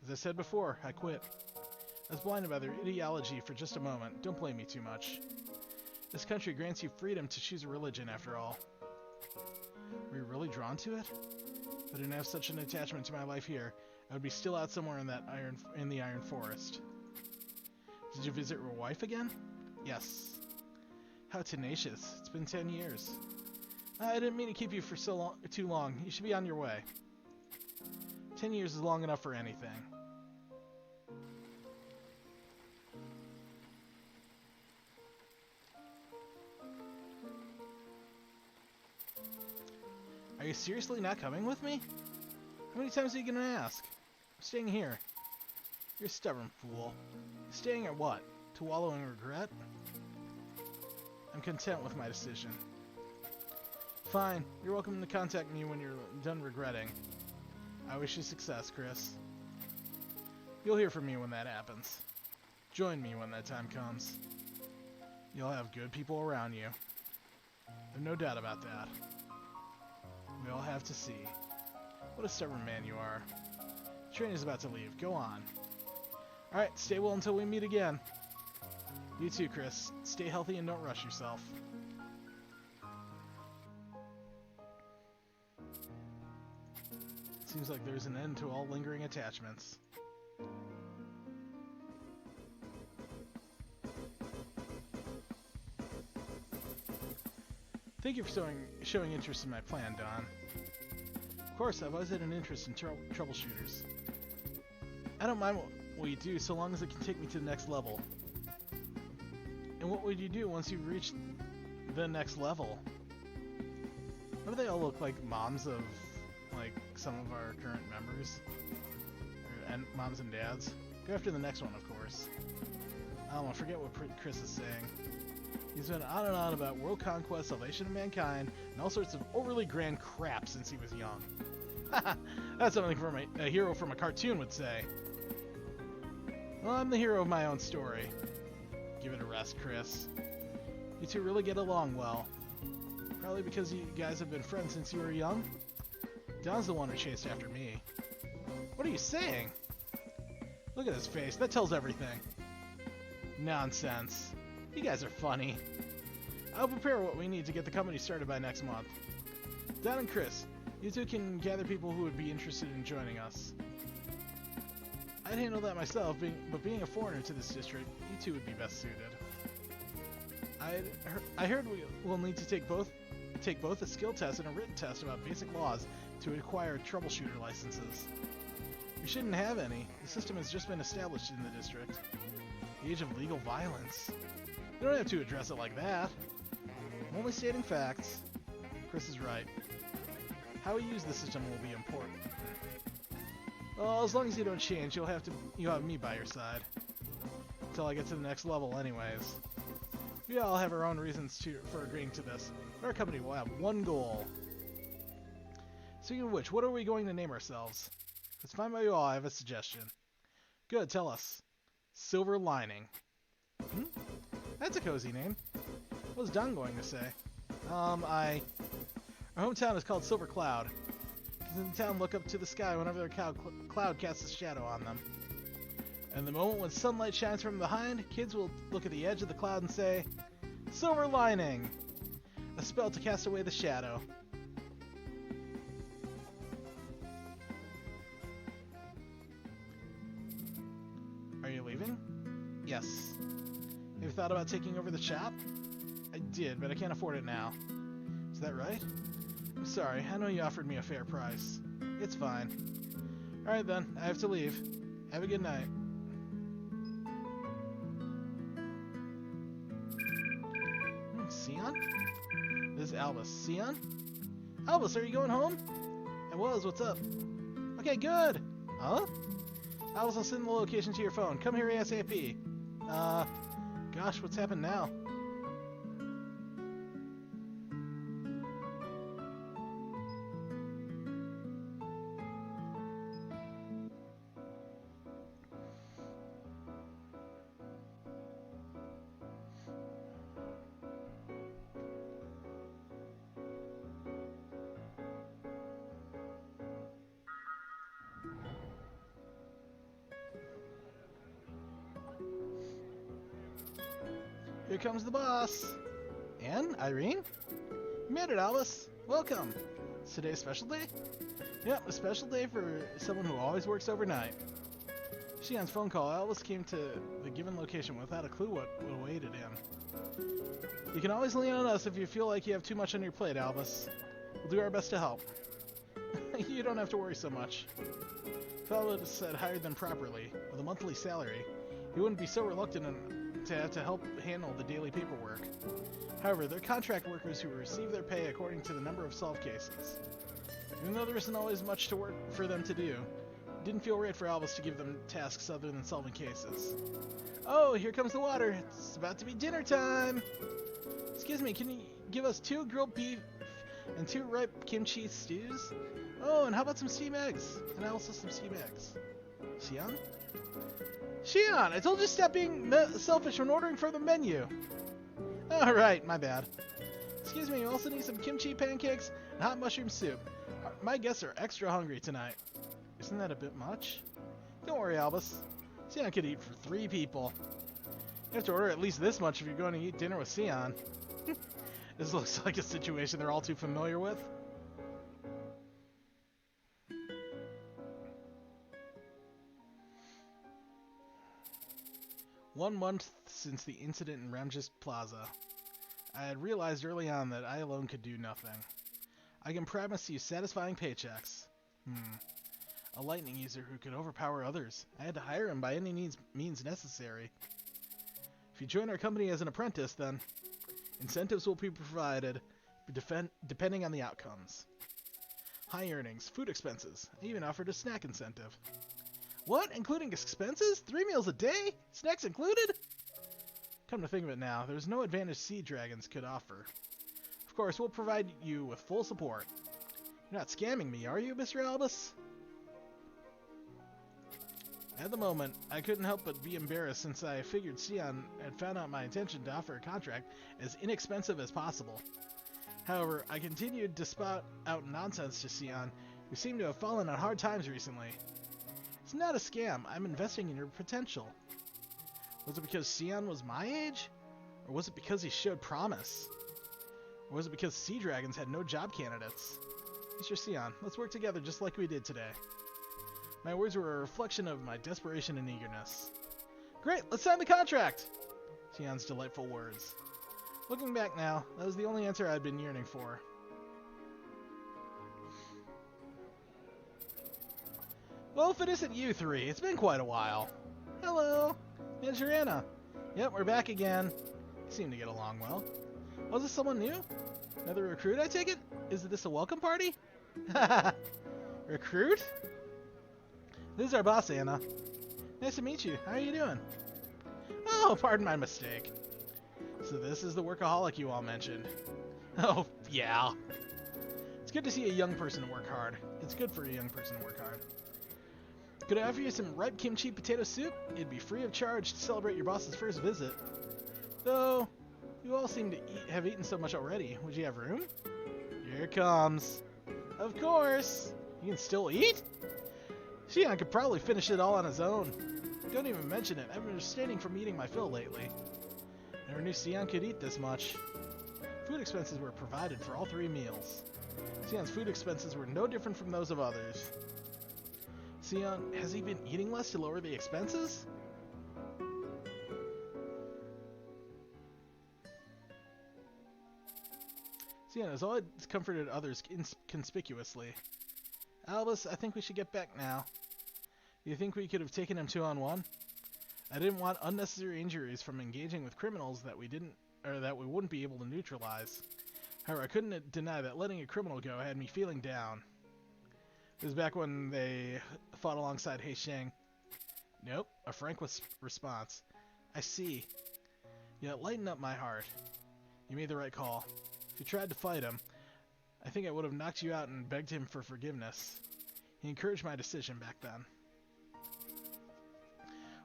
As I said before, I quit. I was blinded by their ideology for just a moment. Don't blame me too much. This country grants you freedom to choose a religion, after all. Were you really drawn to it? If I didn't have such an attachment to my life here, I would be still out somewhere in the Iron Forest. Did you visit your wife again? Yes. How tenacious. It's been 10 years. I didn't mean to keep you for too long. You should be on your way. 10 years is long enough for anything. Are you seriously not coming with me? How many times are you gonna ask? I'm staying here. You're a stubborn fool. Staying at what? To wallow in regret? I'm content with my decision. Fine. You're welcome to contact me when you're done regretting. I wish you success, Chris. You'll hear from me when that happens. Join me when that time comes. You'll have good people around you. I've no doubt about that. We all have to see. What a stubborn man you are. The train is about to leave. Go on. Alright, stay well until we meet again. You too, Chris. Stay healthy and don't rush yourself. Seems like there's an end to all lingering attachments. Thank you for showing interest in my plan, Don. Of course, I've always had an interest in troubleshooters. I don't mind what you do so long as it can take me to the next level. And what would you do once you reach the next level? Why do they all look like moms of, like, some of our current members? And moms and dads? Go after the next one, of course. I forget what Chris is saying. He's been on and on about world conquest, salvation of mankind, and all sorts of overly grand crap since he was young. That's something a hero from a cartoon would say. Well, I'm the hero of my own story. Give it a rest, Chris. You two really get along well. Probably because you guys have been friends since you were young? Don's the one who chased after me. What are you saying? Look at his face. That tells everything. Nonsense. You guys are funny. I'll prepare what we need to get the company started by next month. Don and Chris, you two can gather people who would be interested in joining us. I'd handle that myself, but being a foreigner to this district, you two would be best suited. I heard we'll need to take both a skill test and a written test about basic laws to acquire troubleshooter licenses. We shouldn't have any. The system has just been established in the district. The age of legal violence. You don't have to address it like that. I'm only stating facts. Chris is right. How we use the system will be important. Well, as long as you don't change, you'll have me by your side. Until I get to the next level anyways. We all have our own reasons for agreeing to this, but our company will have one goal. Speaking of which, what are we going to name ourselves? It's fine by you all, I have a suggestion. Good, tell us. Silver Lining. That's a cozy name. What was Don going to say? Our hometown is called Silver Cloud. Kids in the town look up to the sky whenever their cloud casts a shadow on them. And the moment when sunlight shines from behind, kids will look at the edge of the cloud and say, Silver Lining! A spell to cast away the shadow. Are you leaving? Yes. Have you thought about taking over the shop? I did, but I can't afford it now. Is that right? I'm sorry, I know you offered me a fair price. It's fine. Alright then, I have to leave. Have a good night. Sion? This is Albus. Sion? Albus, are you going home? I was, what's up? Okay, good! Huh? Albus, I'll send the location to your phone. Come here ASAP. Gosh, what's happened now? Here comes the boss! And, Irene? You made it, Albus! Welcome! Is today a special day? Yep, a special day for someone who always works overnight. Sion's phone call, Albus came to the given location without a clue what awaited him. You can always lean on us if you feel like you have too much on your plate, Albus. We'll do our best to help. You don't have to worry so much. If Albus had hired them properly, with a monthly salary, he wouldn't be so reluctant to have to help handle the daily paperwork. However, they're contract workers who receive their pay according to the number of solved cases. Even though there isn't always much to work for them to do, it didn't feel right for Albus to give them tasks other than solving cases. Oh, here comes the water. It's about to be dinner time. Excuse me, can you give us 2 grilled beef and 2 ripe kimchi stews? Oh, and how about some steamed eggs? And also some steamed eggs. Xian? Xian, I told you to stop being selfish when ordering from the menu. Alright, my bad. Excuse me, you also need some kimchi pancakes and hot mushroom soup. My guests are extra hungry tonight. Isn't that a bit much? Don't worry, Albus. Sion could eat for 3 people. You have to order at least this much if you're going to eat dinner with Sion. This looks like a situation they're all too familiar with. One month since the incident in Ramjes Plaza. I had realized early on that I alone could do nothing. I can promise you satisfying paychecks. A lightning user who could overpower others. I had to hire him by any means necessary. If you join our company as an apprentice, then incentives will be provided depending on the outcomes. High earnings, food expenses. I even offered a snack incentive. What? Including expenses? 3 meals a day? Snacks included? Come to think of it now, there's no advantage sea dragons could offer. Of course, we'll provide you with full support. You're not scamming me, are you, Mr. Albus? At the moment, I couldn't help but be embarrassed since I figured Sion had found out my intention to offer a contract as inexpensive as possible. However, I continued to spout out nonsense to Sion, who seemed to have fallen on hard times recently. It's not a scam, I'm investing in your potential. Was it because Sion was my age? Or was it because he showed promise? Or was it because sea dragons had no job candidates? Mr. Sion, let's work together just like we did today. My words were a reflection of my desperation and eagerness. Great, let's sign the contract! Sion's delightful words. Looking back now, that was the only answer I'd been yearning for. Well, if it isn't you 3, it's been quite a while. Hello, Manager Anna. Yep, we're back again. You seem to get along well. Was this someone new? Another recruit, I take it? Is this a welcome party? Recruit? This is our boss, Anna. Nice to meet you. How are you doing? Oh, pardon my mistake. So this is the workaholic you all mentioned. Oh, yeah. It's good to see a young person work hard. It's good for a young person to work hard. Could I offer you some ripe kimchi potato soup? It'd be free of charge to celebrate your boss's first visit. Though, you all seem to have eaten so much already. Would you have room? Here it comes. Of course. You can still eat? Sion could probably finish it all on his own. Don't even mention it. I've been abstaining from eating my fill lately. Never knew Sion could eat this much. Food expenses were provided for all 3 meals. Sion's food expenses were no different from those of others. Sion, has he been eating less to lower the expenses? Sion has always comforted others inconspicuously. Albus, I think we should get back now. Do you think we could have taken him 2-on-1? I didn't want unnecessary injuries from engaging with criminals that we wouldn't be able to neutralize. However, I couldn't deny that letting a criminal go had me feeling down. It was back when they fought alongside Hei Sheng. Nope, a frank response. I see. Yet lighten up my heart. You made the right call. If you tried to fight him, I think I would have knocked you out and begged him for forgiveness. He encouraged my decision back then.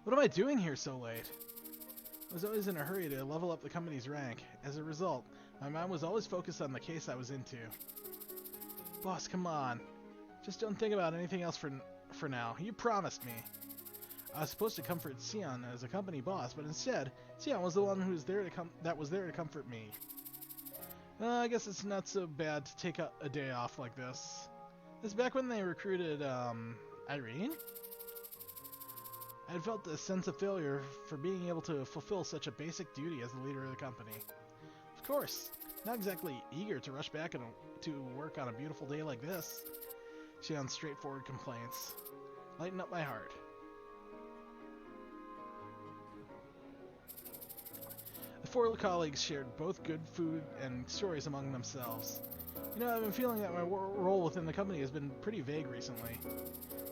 What am I doing here so late? I was always in a hurry to level up the company's rank. As a result, my mind was always focused on the case I was into. Boss, come on. Just don't think about anything else for now. You promised me. I was supposed to comfort Sion as a company boss, but instead, Sion was the one who was there to comfort me. I guess it's not so bad to take a day off like this. This is back when they recruited, Irene? I had felt a sense of failure for being able to fulfill such a basic duty as the leader of the company. Of course, not exactly eager to rush back to work on a beautiful day like this. Sion's straightforward complaints. Lighten up my heart. The 4 colleagues shared both good food and stories among themselves. You know, I've been feeling that my role within the company has been pretty vague recently.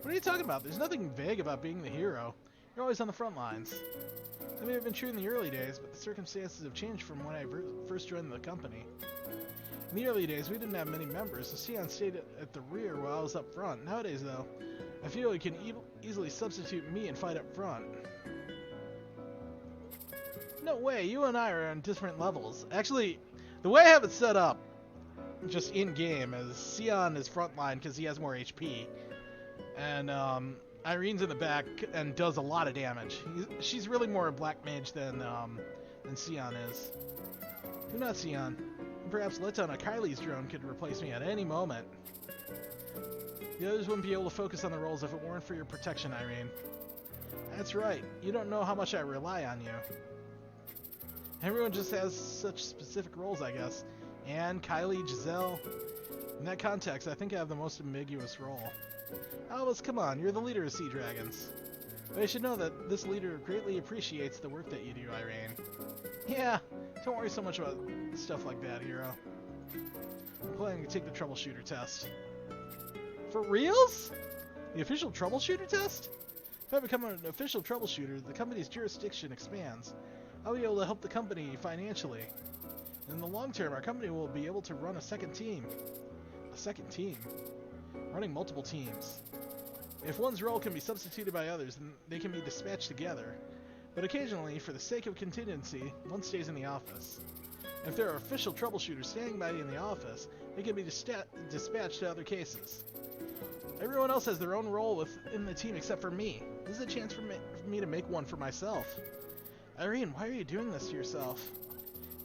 What are you talking about? There's nothing vague about being the hero. You're always on the front lines. That may have been true in the early days, but the circumstances have changed from when I first joined the company. In the early days, we didn't have many members, so Sion stayed at the rear while I was up front. Nowadays, though, I feel he can easily substitute me and fight up front. No way, you and I are on different levels. Actually, The way I have it set up, just in-game, is Sion is frontline because he has more HP. And Irene's in the back and does a lot of damage. She's really more a black mage than Sion is. Do not Sion. Perhaps Letona, Kylie's drone, could replace me at any moment. The others wouldn't be able to focus on the roles if it weren't for your protection, Irene. That's right. You don't know how much I rely on you. Everyone just has such specific roles, I guess. Anne, Kylie, Giselle. In that context, I think I have the most ambiguous role. Albus, come on, you're the leader of Sea Dragons. But you should know that this leader greatly appreciates the work that you do, Irene. Yeah, don't worry so much about stuff like that, hero. I'm planning to take the Troubleshooter test. For reals? The official Troubleshooter test? If I become an official Troubleshooter, the company's jurisdiction expands. I'll be able to help the company financially. In the long term, our company will be able to run a second team. A second team? Running multiple teams. If one's role can be substituted by others, then they can be dispatched together. But occasionally, for the sake of contingency, one stays in the office. If there are official troubleshooters standing by in the office, they can be dispatched to other cases. Everyone else has their own role within the team except for me. This is a chance for me to make one for myself. Irene, why are you doing this to yourself?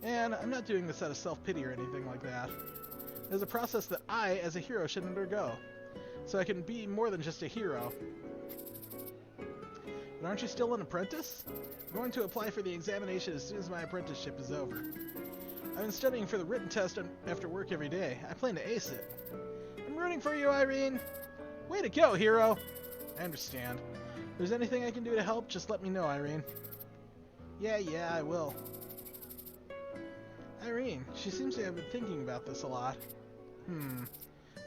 And I'm not doing this out of self-pity or anything like that. There's a process that I, as a hero, should undergo, so I can be more than just a hero. But aren't you still an apprentice? I'm going to apply for the examination as soon as my apprenticeship is over. I've been studying for the written test after work every day. I plan to ace it. I'm rooting for you, Irene! Way to go, hero! I understand. If there's anything I can do to help, just let me know, Irene. Yeah, I will. Irene, she seems to have been thinking about this a lot.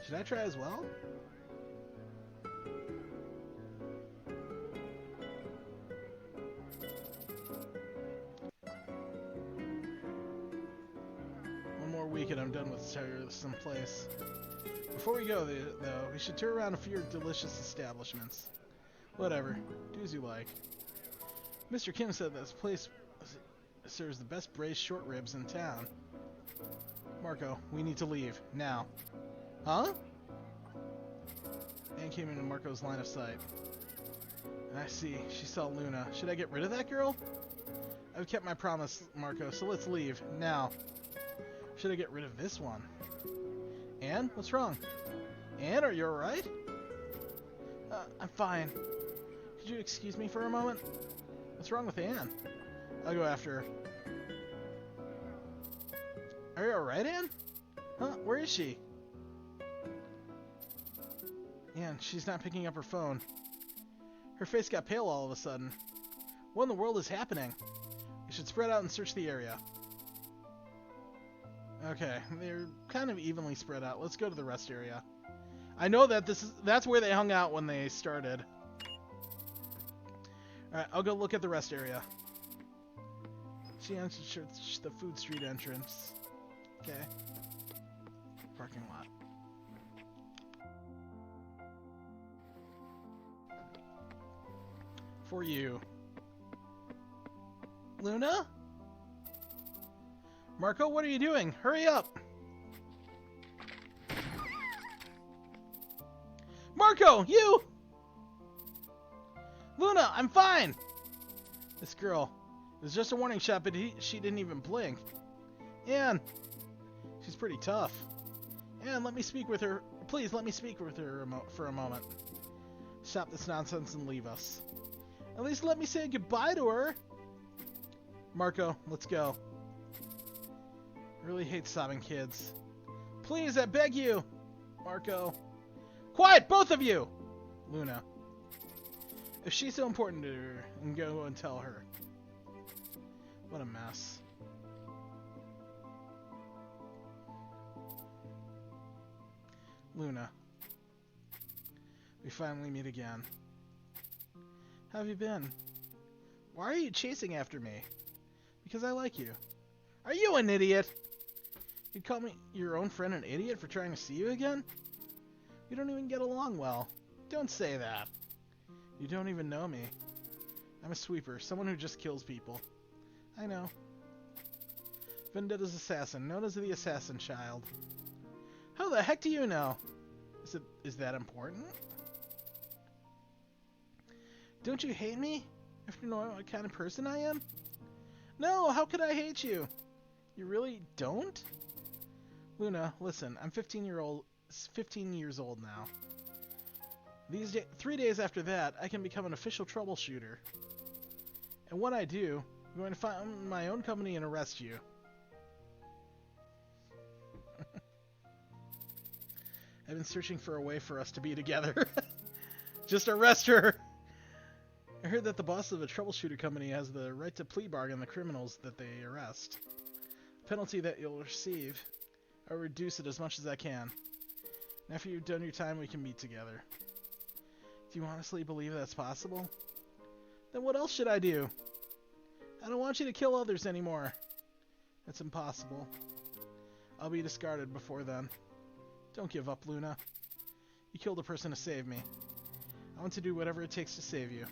Should I try as well? One more week and I'm done with some place. Before we go, though, we should tour around a few delicious establishments. Whatever. Do as you like. Mr. Kim said this place serves the best braised short ribs in town. Marco, we need to leave. Now. Huh? Anne came into Marco's line of sight. I see. She saw Luna. Should I get rid of that girl? I've kept my promise, Marco, so let's leave. Now. Should I get rid of this one? Anne? What's wrong? Anne, are you alright? I'm fine. Could you excuse me for a moment? What's wrong with Anne? I'll go after her. Are you alright, Anne? Huh? Where is she? Anne, she's not picking up her phone. Her face got pale all of a sudden. What in the world is happening? We should spread out and search the area. Okay, they're kind of evenly spread out. Let's go to the rest area. I know that that's where they hung out when they started. Alright, I'll go look at the rest area. She entered the food street entrance. Okay. Parking lot. For you. Luna? Marco, what are you doing? Hurry up! Marco, you! Luna, I'm fine! This girl. It was just a warning shot, but she didn't even blink. Anne! She's pretty tough. Anne, let me speak with her. Please, let me speak with her for a moment. Stop this nonsense and leave us. At least let me say goodbye to her. Marco, let's go. I really hate sobbing kids. Please, I beg you! Marco. Quiet, both of you! Luna. If she's so important to her, then go and tell her. What a mess. Luna. We finally meet again. How have you been? Why are you chasing after me? Because I like you. Are you an idiot? You'd call me your own friend an idiot for trying to see you again? We don't even get along well. Don't say that. You don't even know me. I'm a sweeper, someone who just kills people. I know. Vendetta's assassin, known as the Assassin Child. How the heck do you know? Is that important? Don't you hate me? After knowing what kind of person I am? No, how could I hate you? You really don't? Luna, listen, I'm 15 years old now. 3 days after that, I can become an official troubleshooter. And when I do, I'm going to find my own company and arrest you. I've been searching for a way for us to be together. Just arrest her! I heard that the boss of a troubleshooter company has the right to plea bargain the criminals that they arrest. The penalty that you'll receive, I'll reduce it as much as I can. And after you've done your time, we can meet together. Do you honestly believe that's possible? Then what else should I do? I don't want you to kill others anymore. That's impossible. I'll be discarded before then. Don't give up, Luna. You killed a person to save me. I want to do whatever it takes to save you.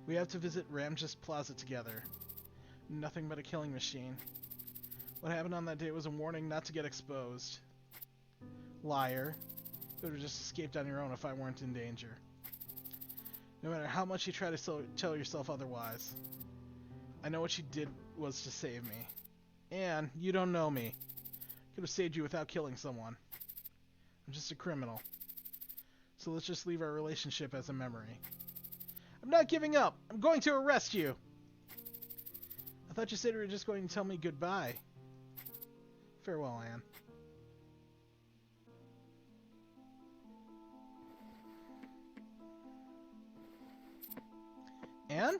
We have to visit Ramjas Plaza together. Nothing but a killing machine. What happened on that day was a warning not to get exposed. Liar. You would have just escaped on your own if I weren't in danger. No matter how much you try to tell yourself otherwise. I know what you did was to save me. And you don't know me. Could have saved you without killing someone. I'm just a criminal. So let's just leave our relationship as a memory. I'm not giving up. I'm going to arrest you. I thought you said you were just going to tell me goodbye. Farewell, Anne. Anne?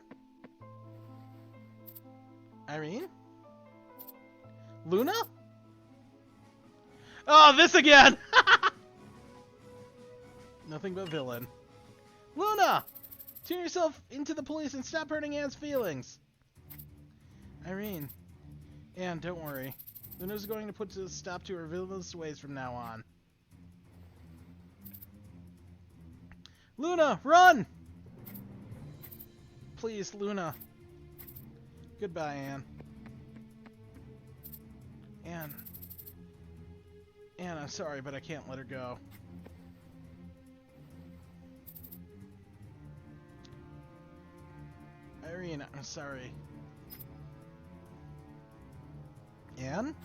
Irene? Luna? Oh, this again! Nothing but villain. Luna! Tune yourself into the police and stop hurting Anne's feelings. Irene. Anne, don't worry. Luna's going to put a stop to her villainous ways from now on. Luna, run! Please, Luna. Goodbye, Anne. Anne. Anne, I'm sorry, but I can't let her go. Irene, I'm sorry. Anne?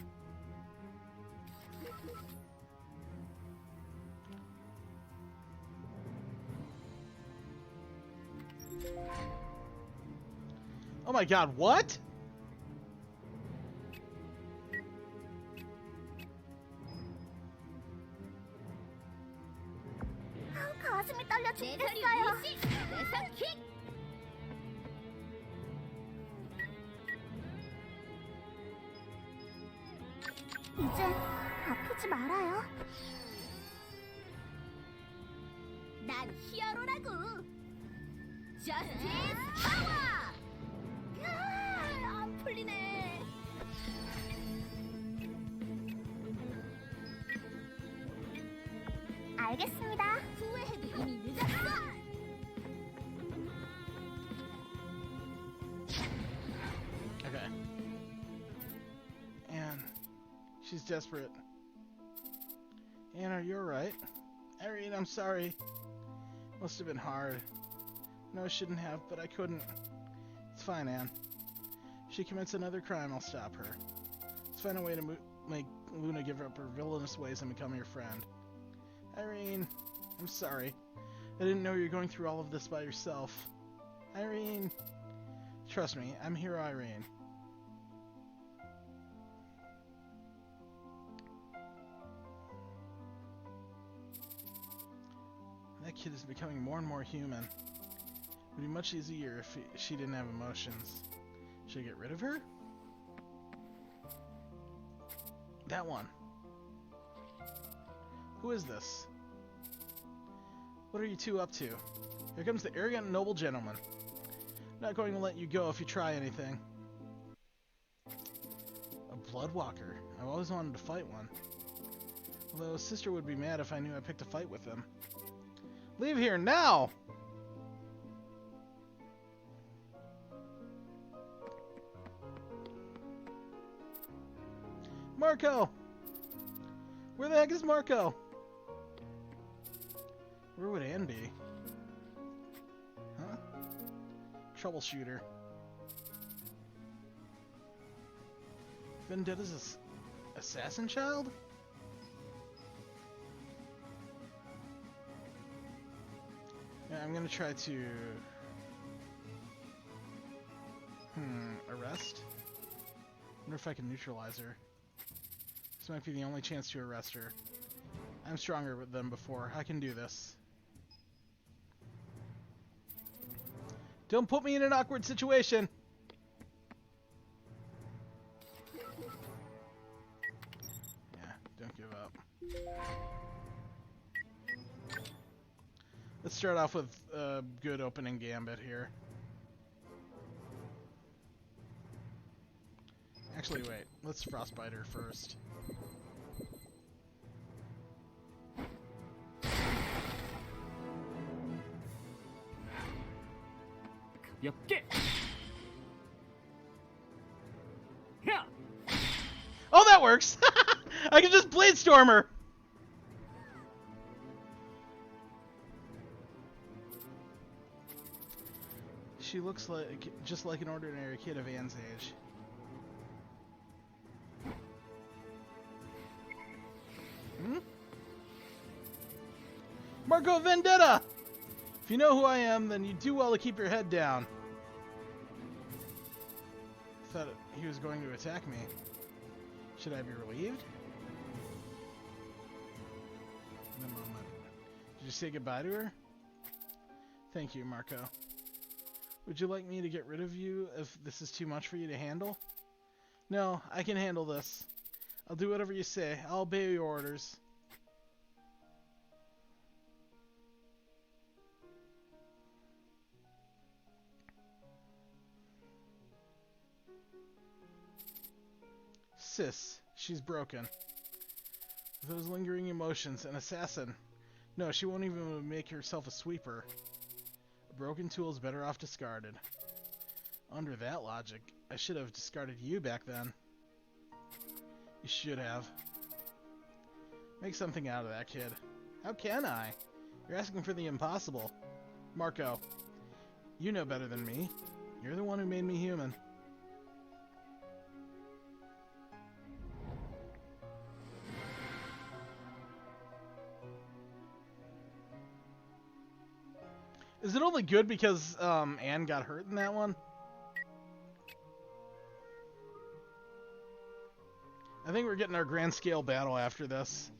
Oh my god, what? 가슴이 떨려 죽겠어요. 내사킥. 이제 아프지 말아요. 난 히어로라고. 저스티스 파워. 안 풀리네. 알겠습니다. 후회해도 이미 늦었어. Okay. Anne. She's desperate. Anne, are you alright? Irene, I'm sorry. Must have been hard. No, I shouldn't have, but I couldn't. It's fine, Anne. If she commits another crime, I'll stop her. Let's find a way to make Luna give up her villainous ways and become your friend. Irene, I'm sorry. I didn't know you were going through all of this by yourself. Irene. Trust me, I'm Hero Irene. That kid is becoming more and more human. It would be much easier if she didn't have emotions. Should I get rid of her? That one. Who is this? What are you two up to? Here comes the arrogant noble gentleman. I'm not going to let you go if you try anything. A bloodwalker. I've always wanted to fight one. Although his sister would be mad if I knew I picked a fight with him. Leave here now! Marco! Where the heck is Marco? Where would Anne be? Huh? Troubleshooter. Vendetta's assassin child? Yeah, I'm gonna try to... arrest? Wonder if I can neutralize her. This might be the only chance to arrest her. I'm stronger than before. I can do this. Don't put me in an awkward situation! Yeah, don't give up. Let's start off with a good opening gambit here. Actually, wait. Let's frostbite her first. 가볍게. 야! Oh, that works! I can just blade storm her! She looks like just like an ordinary kid of Anne's age. Marco Vendetta! If you know who I am, then you do well to keep your head down. Thought he was going to attack me. Should I be relieved? In a moment. Did you say goodbye to her? Thank you, Marco. Would you like me to get rid of you if this is too much for you to handle? No, I can handle this. I'll do whatever you say. I'll obey your orders. Sis, she's broken. With those lingering emotions, an assassin. No, she won't even make herself a sweeper. A broken tool is better off discarded. Under that logic, I should have discarded you back then. You should have. Make something out of that kid. How can I? You're asking for the impossible. Marco, you know better than me. You're the one who made me human. Is it only good because Anne got hurt in that one? I think we're getting our grand scale battle after this.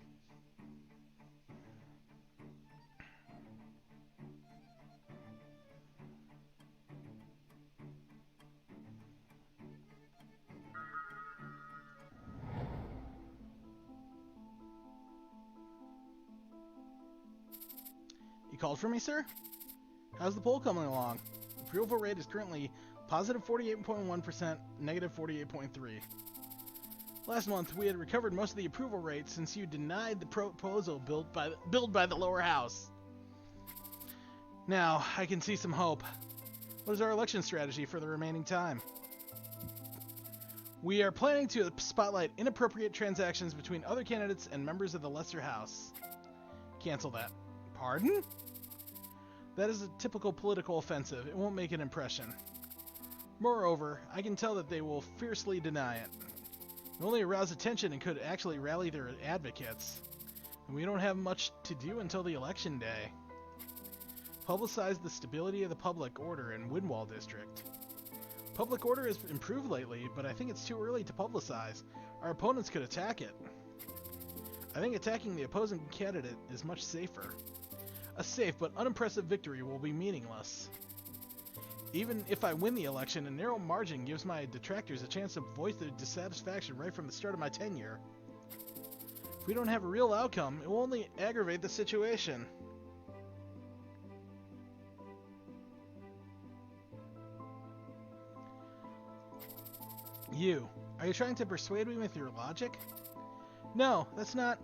You called for me, sir? How's the poll coming along? The approval rate is currently positive 48.1%, negative 48.3%. Last month, we had recovered most of the approval rate since you denied the proposal built by the lower house. Now, I can see some hope. What is our election strategy for the remaining time? We are planning to spotlight inappropriate transactions between other candidates and members of the lesser house. Cancel that. Pardon? That is a typical political offensive. It won't make an impression. Moreover, I can tell that they will fiercely deny it. It only arouse attention and could actually rally their advocates. And we don't have much to do until the election day. Publicize the stability of the public order in Windwall District. Public order has improved lately, but I think it's too early to publicize. Our opponents could attack it. I think attacking the opposing candidate is much safer. A safe but unimpressive victory will be meaningless. Even if I win the election, a narrow margin gives my detractors a chance to voice their dissatisfaction right from the start of my tenure. If we don't have a real outcome, it will only aggravate the situation. You. Are you trying to persuade me with your logic? No, that's not...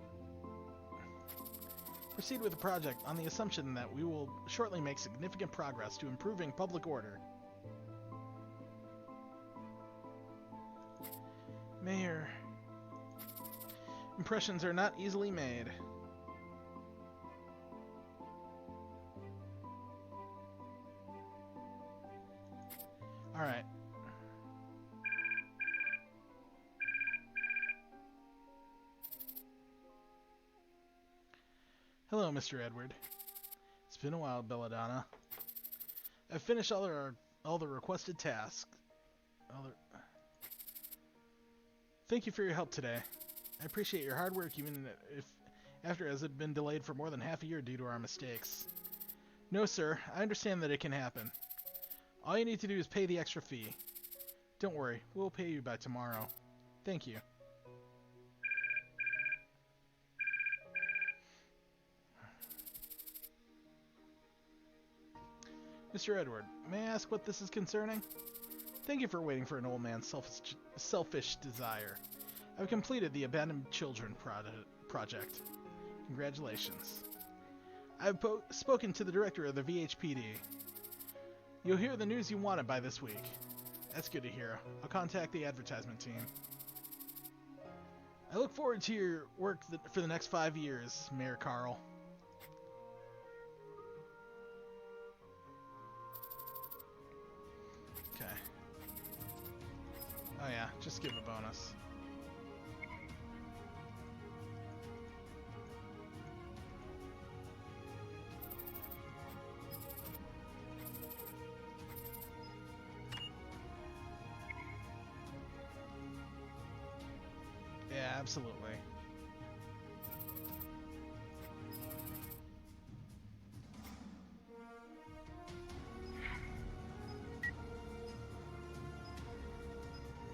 Proceed with the project on the assumption that we will shortly make significant progress to improving public order. Mayor, Impressions are not easily made. Alright. Hello, Mr. Edward. It's been a while, Belladonna. I've finished all the requested tasks. Thank you for your help today. I appreciate your hard work even if after it has been delayed for more than half a year due to our mistakes. No, sir. I understand that it can happen. All you need to do is pay the extra fee. Don't worry. We'll pay you by tomorrow. Thank you. Mr. Edward, may I ask what this is concerning? Thank you for waiting for an old man's selfish desire. I've completed the Abandoned Children project. Congratulations. I've spoken to the director of the VHPD. You'll hear the news you wanted by this week. That's good to hear. I'll contact the advertisement team. I look forward to your work for the next 5 years, Mayor Carl. Okay. Oh yeah, just give a bonus. Yeah, absolutely.